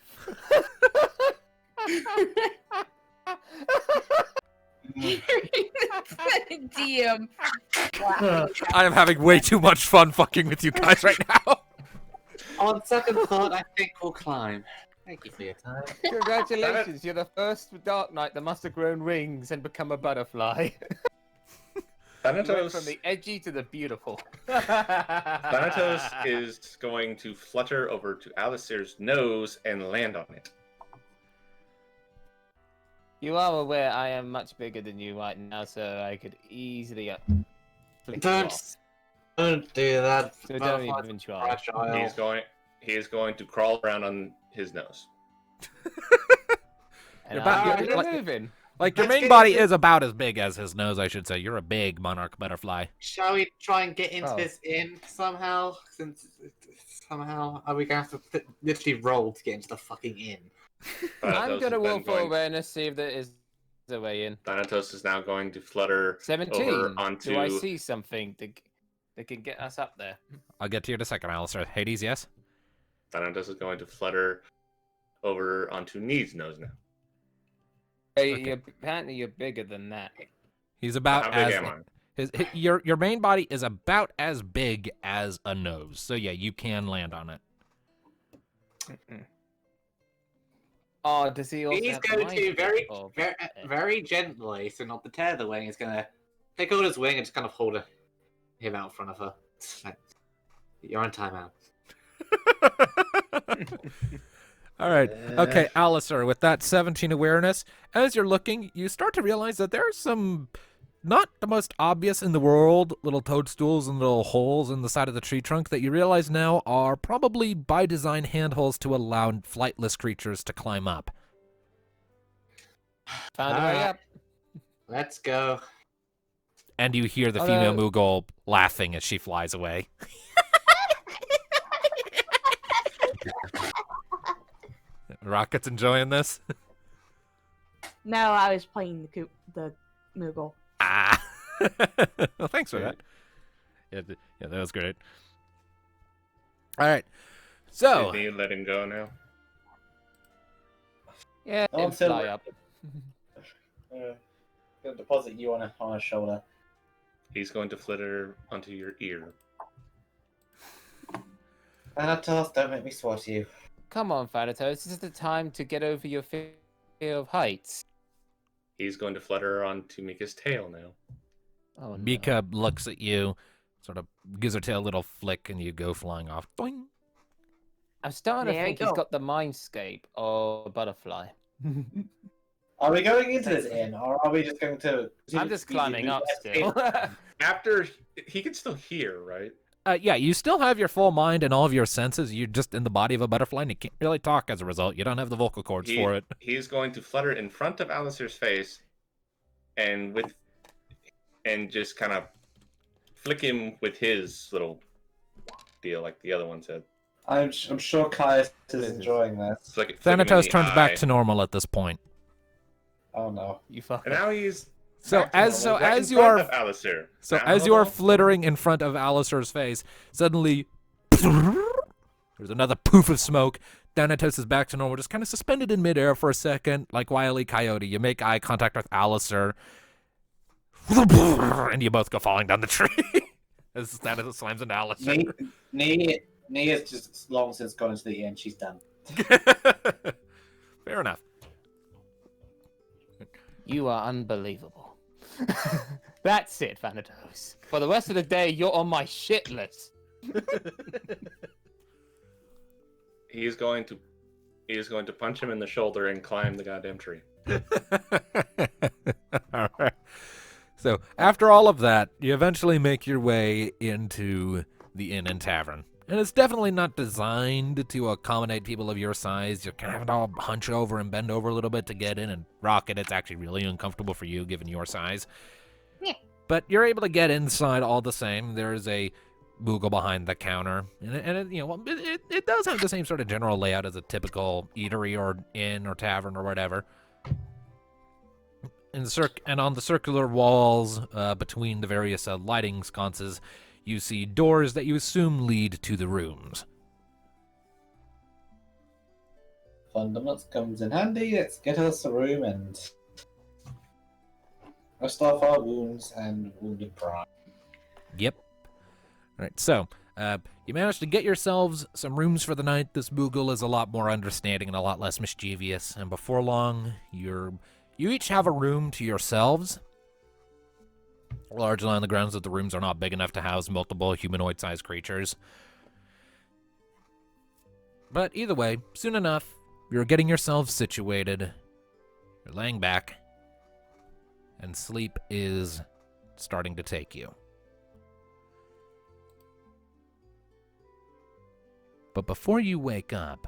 DM. I am having way too much fun fucking with you guys right now. On second thought, I think we'll climb. Thank you for your time. Congratulations, you're the first Dark Knight that must have grown wings and become a butterfly. Thanatos From the edgy to the beautiful. Thanatos is going to flutter over to Alistair's nose and land on it. You are aware I am much bigger than you right now, so I could easily flick you off. Don't do that. So don't even try. He is going to crawl around on his nose. And You're I'm moving. Like, your Let's main get body into- is about as big as his nose, I should say. You're a big monarch butterfly. Shall we try and get into Oh. this inn somehow? Somehow, are we going to have to literally roll to get into the fucking inn? I'm Thanatos gonna is roll then for awareness, see if there is a way in. Thanatos is now going to flutter 17. over onto. Do I see something that can get us up there? I'll get to you in a second, Alistair. Hades, yes? Thanatos is going to flutter over onto Need's nose now. Hey, Okay. apparently you're bigger than that. He's about How big as... am I? Your main body is about as big as a nose. So, yeah, you can land on it. Oh, does he also He's have going the to mind very, of- very, very gently, so not to tear the wing. He's going to take hold of his wing and just kind of hold him out in front of her. Like, you're on timeout. All right. Okay, Alistair, with that 17 awareness, as you're looking, you start to realize that there are some, not the most obvious in the world, little toadstools and little holes in the side of the tree trunk that you realize now are probably by design handholds to allow flightless creatures to climb up. Found a way Alright. up. Let's go. And you hear the Oh, female no. Moogle laughing as she flies away. Rocket's enjoying this? No, I was playing the Moogle. Ah. Well, thanks for that. Yeah, that was great. All right. So, Did you let him go now? Yeah, Oh, and so- fly up. Gonna deposit you on a shoulder. He's going to flutter onto your ear. Thanatos, don't make me swat you. Come on, Thanatos. This is the time to get over your fear of heights. He's going to flutter onto Mika's tail now. Oh, no. Mika looks at you, sort of gives her tail a little flick, and you go flying off. Boing. I'm starting There to you think he's go. got the mindscape of a butterfly. Are we going into this inn, or are we just going to? I'm just climbing up still. After he can still hear, right? Yeah, you still have your full mind and all of your senses. You're just in the body of a butterfly, and you can't really talk as a result. You don't have the vocal cords for it. He's going to flutter in front of Alistair's face, and just kind of flick him with his little deal, like the other one said. I'm sure Caius is enjoying this. It's like flick him in Thanatos the turns eye. back to normal at this point. Oh no. You fuck. And now he's So back to as normal, right as in you front are of Alistair. So Now as you are hello? flittering in front of Alistair's face, suddenly there's another poof of smoke. Thanatos is back to normal, just kind of suspended in midair for a second, like Wile E. Coyote. You make eye contact with Alistair, and you both go falling down the tree. As Thanatos slams into Alistair. Nee is just long since gone into the inn. She's done. Fair enough. You are unbelievable. That's it, Thanatos. For the rest of the day, you're on my shit list. He is going to punch him in the shoulder and climb the goddamn tree. All right. So, after all of that, you eventually make your way into the inn and tavern. And it's definitely not designed to accommodate people of your size. You're kind of having to all hunch over and bend over a little bit to get in and rock it. It's actually really uncomfortable for you, given your size. Yeah. But you're able to get inside all the same. There's a Moogle behind the counter. And it does have the same sort of general layout as a typical eatery or inn or tavern or whatever. And on the circular walls between the various lighting sconces, you see doors that you assume lead to the rooms. Fundamentals comes in handy. Let's get us a room and rest off our wounds and wounded pride. Yep. All right, so you managed to get yourselves some rooms for the night. This Moogle is a lot more understanding and a lot less mischievous. And before long, you each have a room to yourselves. Largely on the grounds that the rooms are not big enough to house multiple humanoid-sized creatures. But either way, soon enough, you're getting yourselves situated. You're laying back. And sleep is starting to take you. But before you wake up,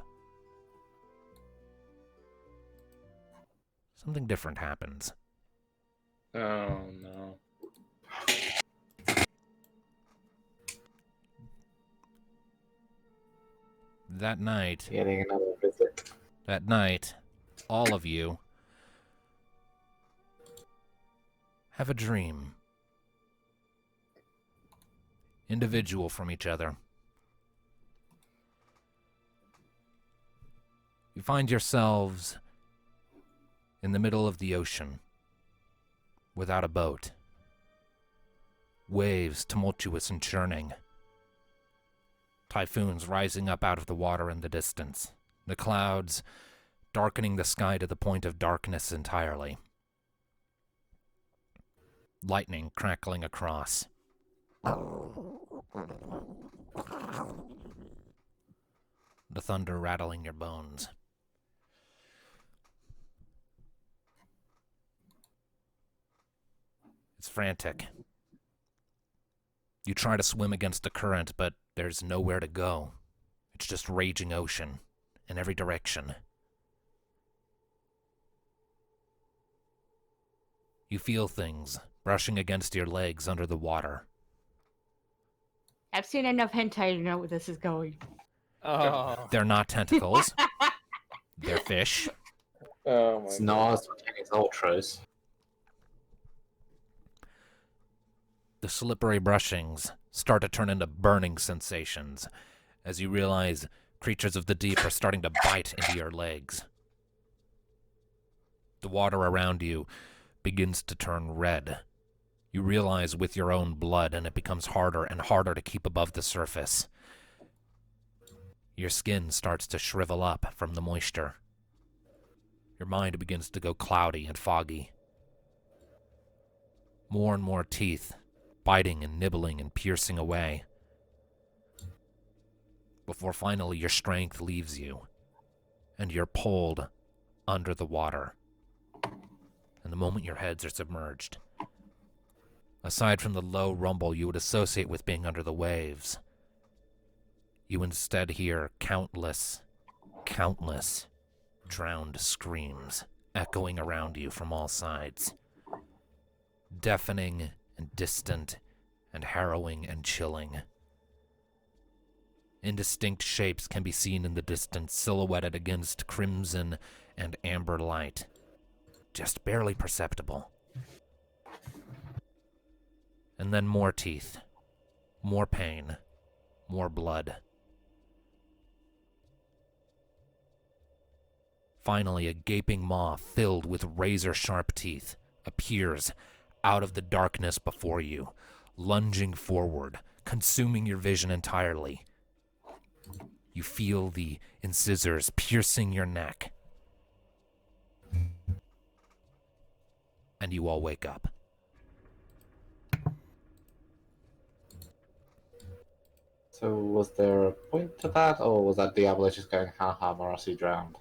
something different happens. Oh no. That night, Getting another visit. all of you have a dream. Individual from each other. You find yourselves in the middle of the ocean, without a boat. Waves tumultuous and churning. Typhoons rising up out of the water in the distance. The clouds darkening the sky to the point of darkness entirely. Lightning crackling across. The thunder rattling your bones. It's frantic. You try to swim against the current, but there's nowhere to go. It's just raging ocean in every direction. You feel things brushing against your legs under the water. I've seen enough hentai to know where this is going. Oh. They're not tentacles. They're fish. Oh my It's god. not spontaneous ultras. The slippery brushings start to turn into burning sensations as you realize creatures of the deep are starting to bite into your legs. The water around you begins to turn red. You realize with your own blood, and it becomes harder and harder to keep above the surface. Your skin starts to shrivel up from the moisture. Your mind begins to go cloudy and foggy. More and more teeth, biting and nibbling and piercing away. Before finally your strength leaves you, and you're pulled under the water. And the moment your heads are submerged, aside from the low rumble you would associate with being under the waves, you instead hear countless drowned screams echoing around you from all sides. Deafening and distant and harrowing and chilling. Indistinct shapes can be seen in the distance, silhouetted against crimson and amber light. Just barely perceptible. And then more teeth, more pain, more blood. Finally, a gaping maw filled with razor-sharp teeth appears out of the darkness before you, lunging forward, consuming your vision entirely. You feel the incisors piercing your neck. And you all wake up. So was there a point to that, or was that Diablo just going, haha, Morossi drowned?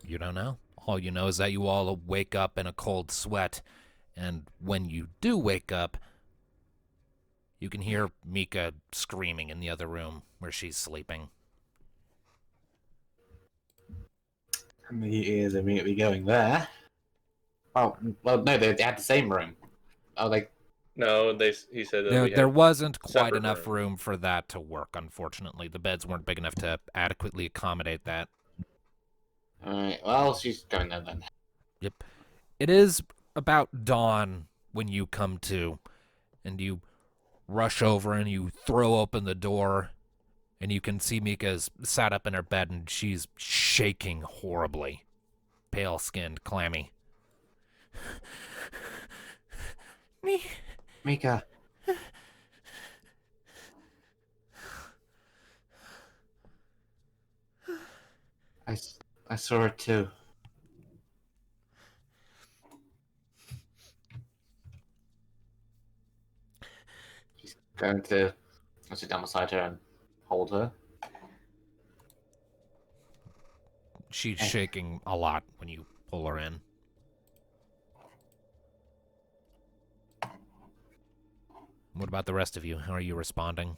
You don't know. All you know is that you all wake up in a cold sweat, And when you do wake up, you can hear Mika screaming in the other room where she's sleeping. And he is immediately going there. Oh, well, no, they had the same room. Oh, like, No, he said that we There had wasn't quite separate enough rooms. room for that to work, unfortunately. The beds weren't big enough to adequately accommodate that. alright, well, she's going there then. Yep. It is about dawn when you come to, and you rush over and you throw open the door, and you can see Mika's sat up in her bed and she's shaking horribly. Pale-skinned, clammy. Mika. I saw her too. He's going to sit down beside her and hold her. She's Hey. shaking a lot when you pull her in. What about the rest of you? How are you responding?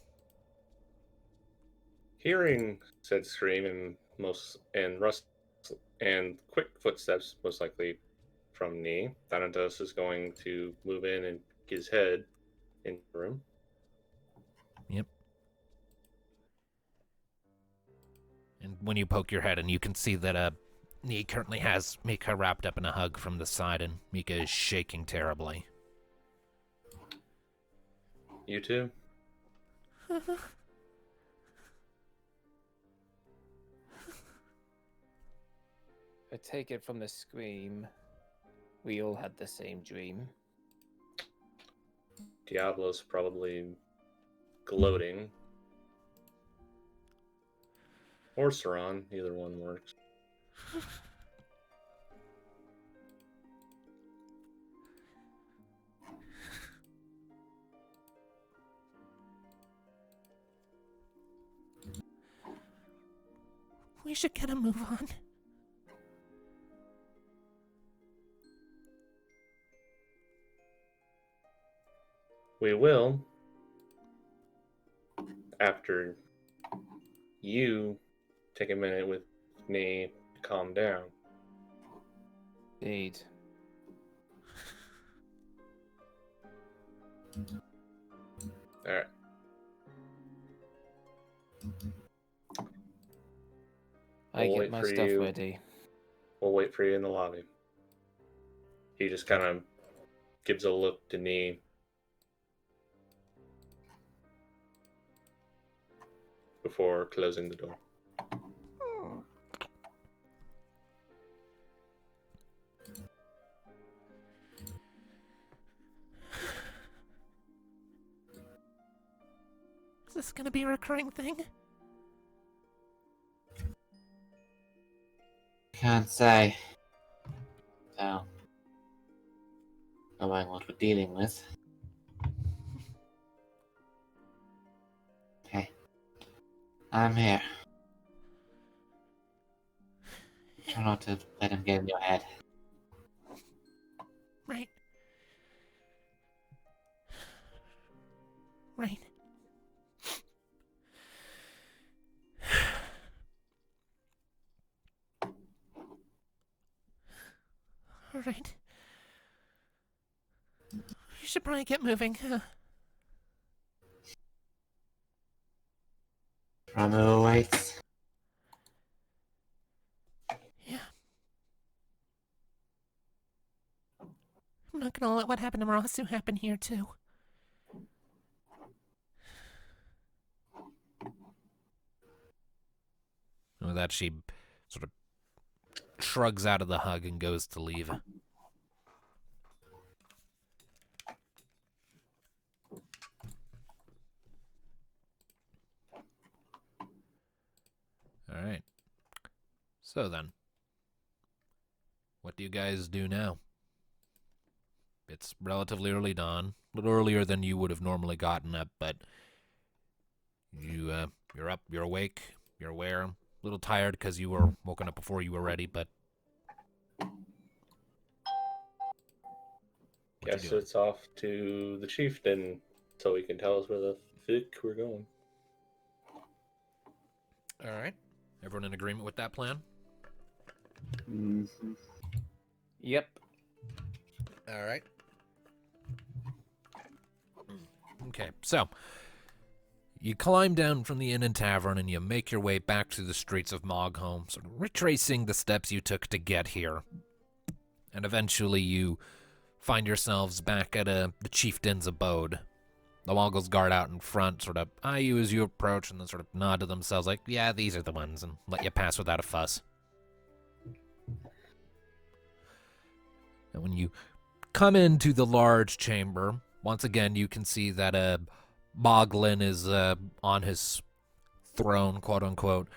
Hearing said scream and quick footsteps, most likely from Nee, Thanatos is going to move in and get his head in the room. Yep. And when you poke your head in, you can see that Nee currently has Mika wrapped up in a hug from the side, and Mika is shaking terribly. You too? I take it from the scream, we all had the same dream. Diablo's probably gloating. Or Saran, either one works. We should get a move on. We will, after you take a minute with me to calm down. Indeed. Alright. I get my stuff ready. We'll wait for you in the lobby. He just kind of gives a look to Nee. Before closing the door. Is this gonna be a recurring thing? Can't say. So, knowing what we're dealing with. Okay. I'm here. Try not to let him get in your head. Right. Right. All right. You should probably get moving. Ramu waits. Yeah. I'm not gonna let what happened to Marasu happen here, too. With that, she sort of shrugs out of the hug and goes to leave. All right. So then, what do you guys do now? It's relatively early dawn, a little earlier than you would have normally gotten up, but you're up, you're awake, you're aware, a little tired because you were woken up before you were ready, but what What you Guess doing? it's off to the chieftain so he can tell us where the fuck we're going. All right. Everyone in agreement with that plan? Mhm. Yep. All right. Okay, so you climb down from the inn and tavern and you make your way back through the streets of Moglin, sort of retracing the steps you took to get here. And eventually you find yourselves back at the chieftain's abode. The Mongols guard out in front sort of eye you as you approach and then sort of nod to themselves like, yeah, these are the ones, and let you pass without a fuss. And when you come into the large chamber, once again you can see that Moglin is on his throne, quote-unquote.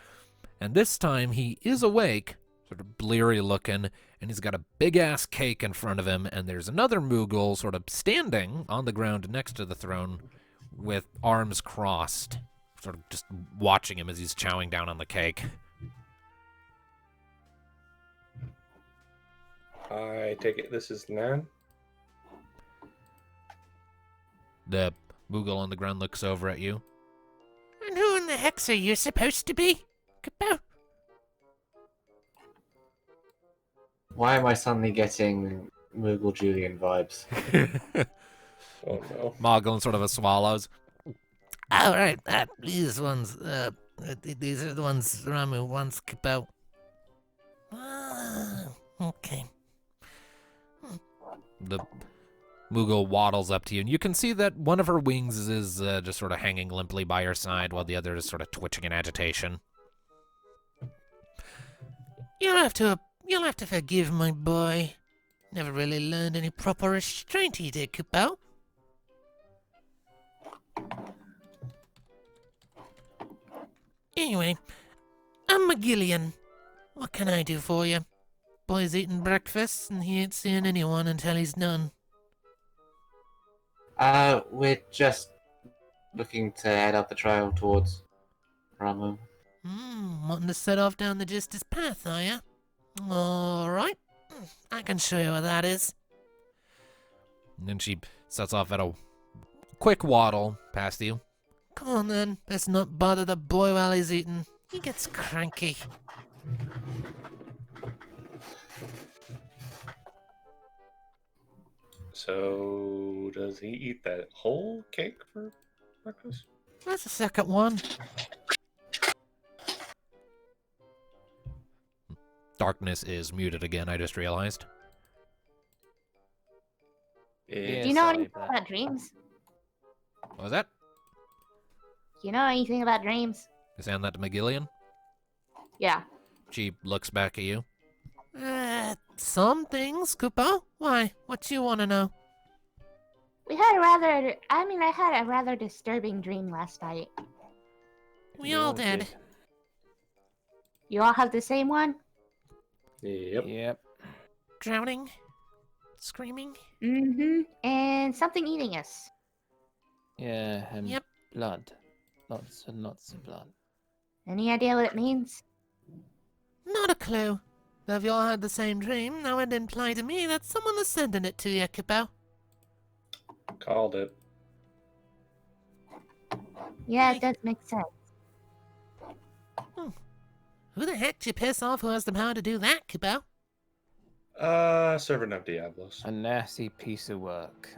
And this time he is awake, sort of bleary looking, and he's got a big-ass cake in front of him, and there's another Moogle sort of standing on the ground next to the throne with arms crossed, sort of just watching him as he's chowing down on the cake. I take it this is Nan? The Moogle on the ground looks over at you. And who in the hex are you supposed to be? Kupo? Why am I suddenly getting Moogle Julian vibes? Oh no. Moglin sort of swallows. All right, these ones, these are the ones Ramu wants, Kupo. Okay. The Moogle waddles up to you, and you can see that one of her wings is just sort of hanging limply by her side, while the other is sort of twitching in agitation. You'll have to forgive my boy. Never really learned any proper restraint, he did, Kupo. Anyway, I'm Moglin. What can I do for you? Boy's eating breakfast, and he ain't seeing anyone until he's done. We're just looking to head up the trail towards Ramu. Wanting to set off down the Justice Path, are ya? Alright. I can show you where that is. And then she sets off at a quick waddle past you. Come on then, best not bother the boy while he's eating. He gets cranky. So, does he eat that whole cake for breakfast? That's the second one. Darkness is muted again, I just realized. Yeah, Do you know sorry anything about about dreams? What was that? Do you know anything about dreams? You saying that to McGillian? Yeah. She looks back at you. Some things, Kupo. Why? What you want to know? I had a rather disturbing dream last night. We all did. You all have the same one? Yep. Yep. Drowning? Screaming? Mm-hmm. And something eating us. Yeah, and Yep. blood. Lots and lots of blood. Any idea what it means? Not a clue. Though if you all had the same dream, that would imply to me that someone is sending it to you, Kupo. Called it. Yeah, it does make sense. Who the heck did you piss off who has the power to do that, Kupo? Servant of Diablos. A nasty piece of work.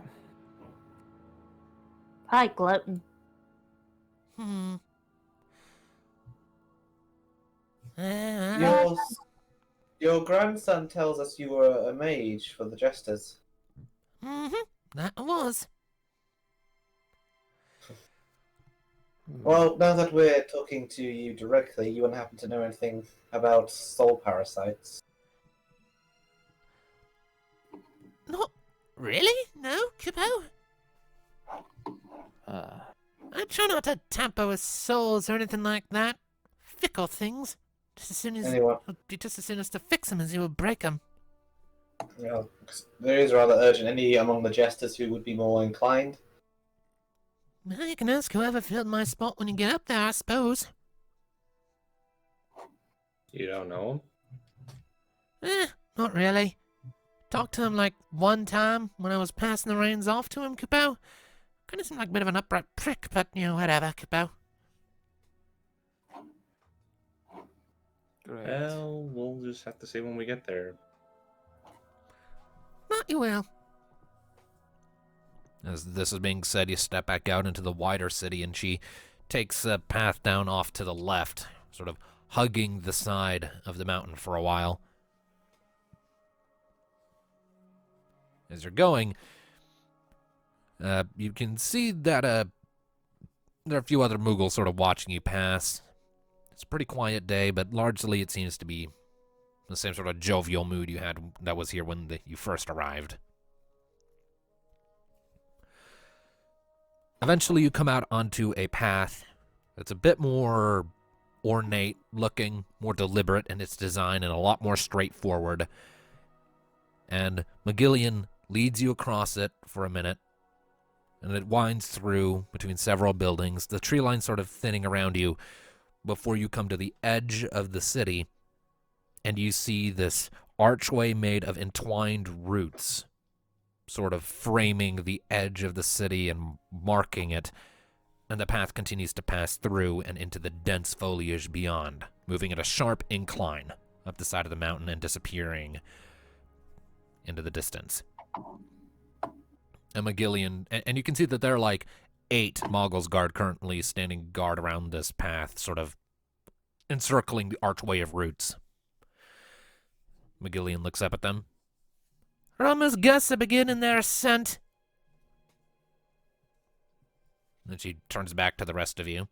Probably gloating. Your grandson tells us you were a mage for the jesters. That was. Well, now that we're talking to you directly, you wouldn't happen to know anything about soul parasites? Not really? No, Kupo? I try not to tamper with souls or anything like that. Fickle things. Just as soon as it'd be just as soon as to fix them as you would break them. Yeah, 'cause there is rather urgent. Any among the jesters who would be more inclined? Well, you can ask whoever filled my spot when you get up there, I suppose. You don't know him? Not really. talked to him like one time when I was passing the reins off to him, Kupo. Kinda seemed like a bit of an upright prick, but, whatever, Kupo. Great. Well, we'll just have to see when we get there. Not you will. As this is being said, you step back out into the wider city, and she takes a path down off to the left, sort of hugging the side of the mountain for a while. As you're going, you can see that there are a few other Mughals sort of watching you pass. It's a pretty quiet day, but largely it seems to be the same sort of jovial mood you had that was here when you first arrived. Eventually, you come out onto a path that's a bit more ornate looking, more deliberate in its design, and a lot more straightforward. And Moglin leads you across it for a minute, and it winds through between several buildings, the tree line sort of thinning around you before you come to the edge of the city, and you see this archway made of entwined roots sort of framing the edge of the city and marking it, and the path continues to pass through and into the dense foliage beyond, moving at a sharp incline up the side of the mountain and disappearing into the distance. And Moglin, and you can see that there are like 8 Moggles guard currently standing guard around this path, sort of encircling the archway of roots. Moglin looks up at them. Ramu's guests are beginning their ascent. Then she turns back to the rest of you.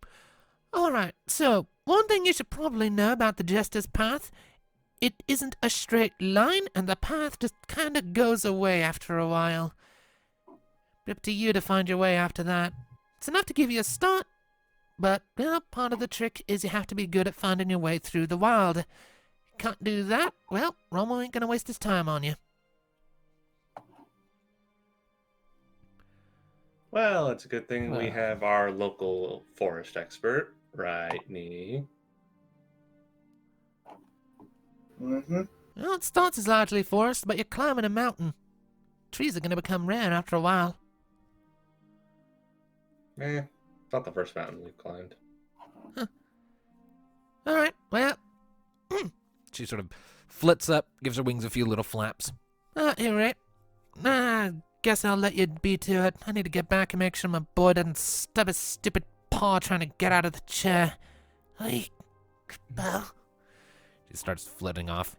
All right, so one thing you should probably know about the Jester's Path, it isn't a straight line, and the path just kind of goes away after a while. Up to you to find your way after that. It's enough to give you a start, but part of the trick is you have to be good at finding your way through the wild. You can't do that, well, Romo ain't gonna waste his time on you. Well, it's a good thing we Well. have our local forest expert, right, Nee? Mm-hmm. Well, it starts as largely forest, but you're climbing a mountain. Trees are gonna become rare after a while. It's not the first mountain we've climbed. All right, well, She sort of flits up, gives her wings a few little flaps. at any rate, I guess I'll let you be to it. I need to get back and make sure my boy doesn't stub his stupid paw trying to get out of the chair. Hey, Belle. She starts flitting off.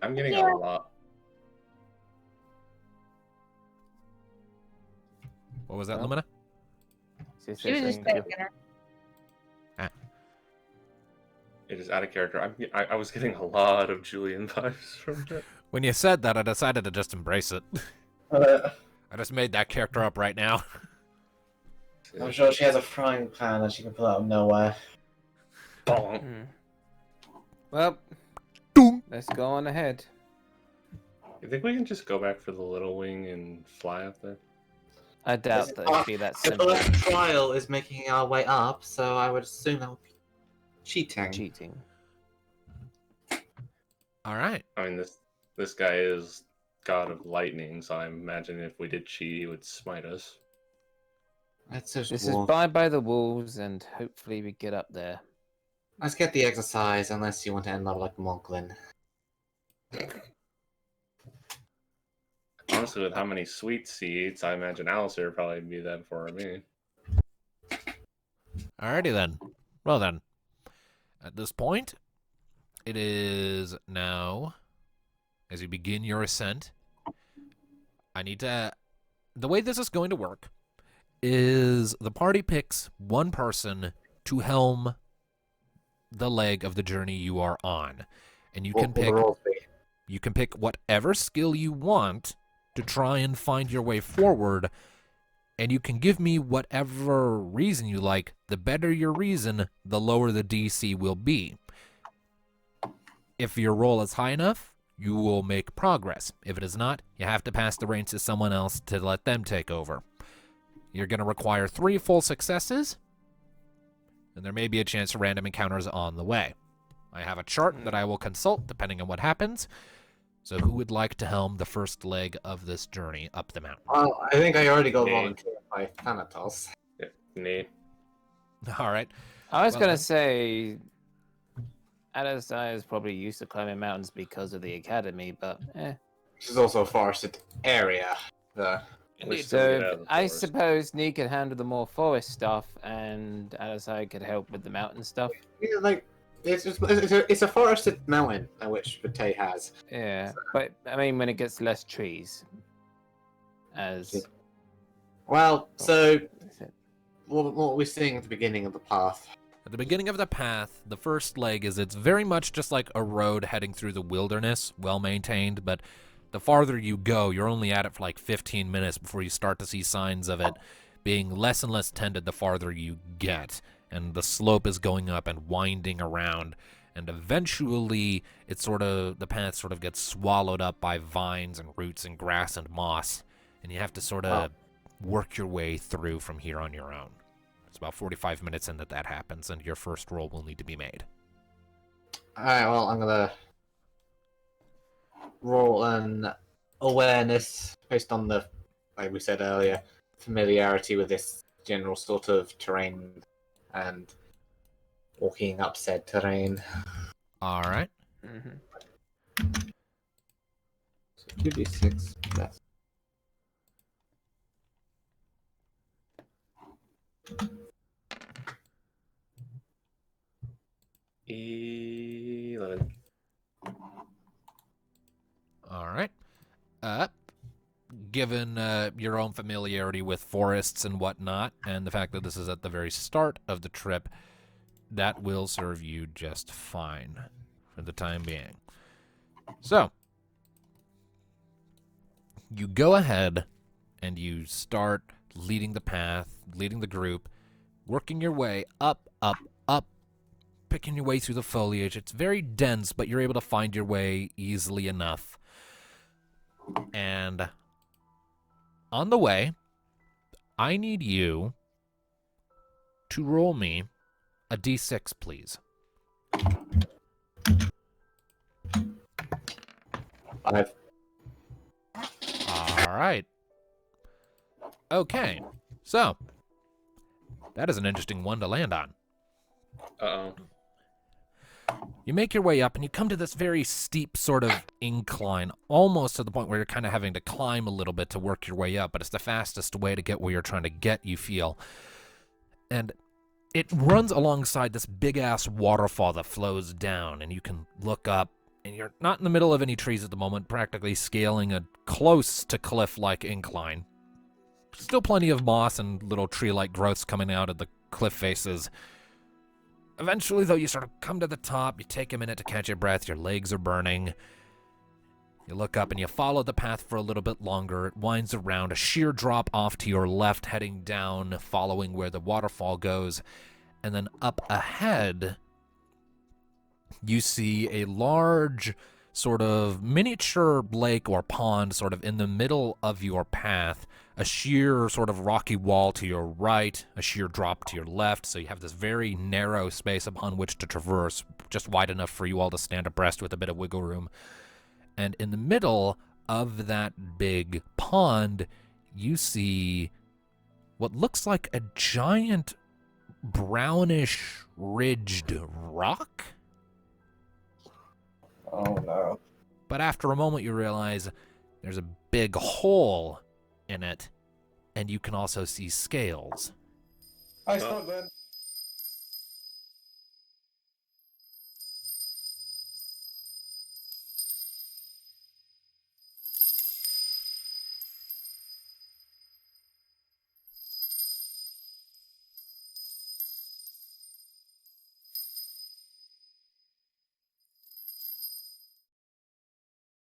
I'm getting a lot. What was that, Well, Lumina? She was just taking her. It is out of character. I was getting a lot of Julian vibes from it. When you said that, I decided to just embrace it. I just made that character up right now. I'm sure she has a frying pan that she can pull out of nowhere. Bonk. Well, Doom. let's go on ahead. You think we can just go back for the little wing and fly up there? I doubt that it'd be that The simple. first trial is making our way up, so I would assume that would be cheating. Cheating. All right. I mean, this guy is god of lightning, so I imagine if we did cheat, he would smite us. Let's just This is walk. by the walls, and hopefully we get up there. Let's get the exercise, unless you want to end up like Moglin. Honestly, with how many sweet seeds, I imagine Alistair would probably be that for me. Alrighty then. Well then. At this point, it is now, as you begin your ascent, I need to... The way this is going to work is the party picks one person to helm the leg of the journey you are on. And you can pick whatever skill you want to try and find your way forward, and you can give me whatever reason you like. The better your reason, the lower the DC will be. If your roll is high enough, you will make progress. If it is not, you have to pass the reins to someone else to let them take over. You're going to require 3 full successes, and there may be a chance of random encounters on the way. I have a chart that I will consult depending on what happens. So who would like to helm the first leg of this journey up the mountain? Well, I think I already got Me. volunteered by Thanatos. Yeah, Nate. All right. I was Well, gonna then. say, Adesai is probably used to climbing mountains because of the academy, but Which is also a forested area. Indeed. So I suppose Nee could handle the more forest stuff, and Adesai could help with the mountain stuff. Yeah, like it's a forested mountain, which Bate has. Yeah, but I mean, when it gets less trees, as Well, so what were we seeing at the beginning of the path? At the beginning of the path, the first leg it's very much just like a road heading through the wilderness, well maintained, but the farther you go, you're only at it for like 15 minutes before you start to see signs of it being less and less tended the farther you get. And the slope is going up and winding around. And eventually, the path sort of gets swallowed up by vines and roots and grass and moss. And you have to sort of work your way through from here on your own. It's about 45 minutes in that happens, and your first roll will need to be made. Alright, well, I'm gonna roll an awareness based on the, like we said earlier, familiarity with this general sort of terrain and walking up said terrain. All right. So 2d6 plus. $11. All right. Given your own familiarity with forests and whatnot, and the fact that this is at the very start of the trip, that will serve you just fine for the time being. So, you go ahead and you start leading the path, leading the group, working your way up, picking your way through the foliage. It's very dense, but you're able to find your way easily enough. And on the way, I need you to roll me a d6, please. 5. All right. Okay. So, that is an interesting one to land on. Uh-oh. You make your way up and you come to this very steep sort of incline, almost to the point where you're kind of having to climb a little bit to work your way up, but it's the fastest way to get where you're trying to get, you feel. And it runs alongside this big-ass waterfall that flows down, and you can look up, and you're not in the middle of any trees at the moment, practically scaling a close to cliff-like incline. Still plenty of moss and little tree-like growths coming out of the cliff faces. Eventually, though, you sort of come to the top, you take a minute to catch your breath, your legs are burning. You look up and you follow the path for a little bit longer. It winds around, a sheer drop off to your left, heading down, following where the waterfall goes. And then up ahead, you see a large sort of miniature lake or pond sort of in the middle of your path. A sheer sort of rocky wall to your right, a sheer drop to your left, so you have this very narrow space upon which to traverse, just wide enough for you all to stand abreast with a bit of wiggle room. And in the middle of that big pond, you see what looks like a giant brownish ridged rock. Oh no. But after a moment, you realize there's a big hole in it, and you can also see scales. I start then.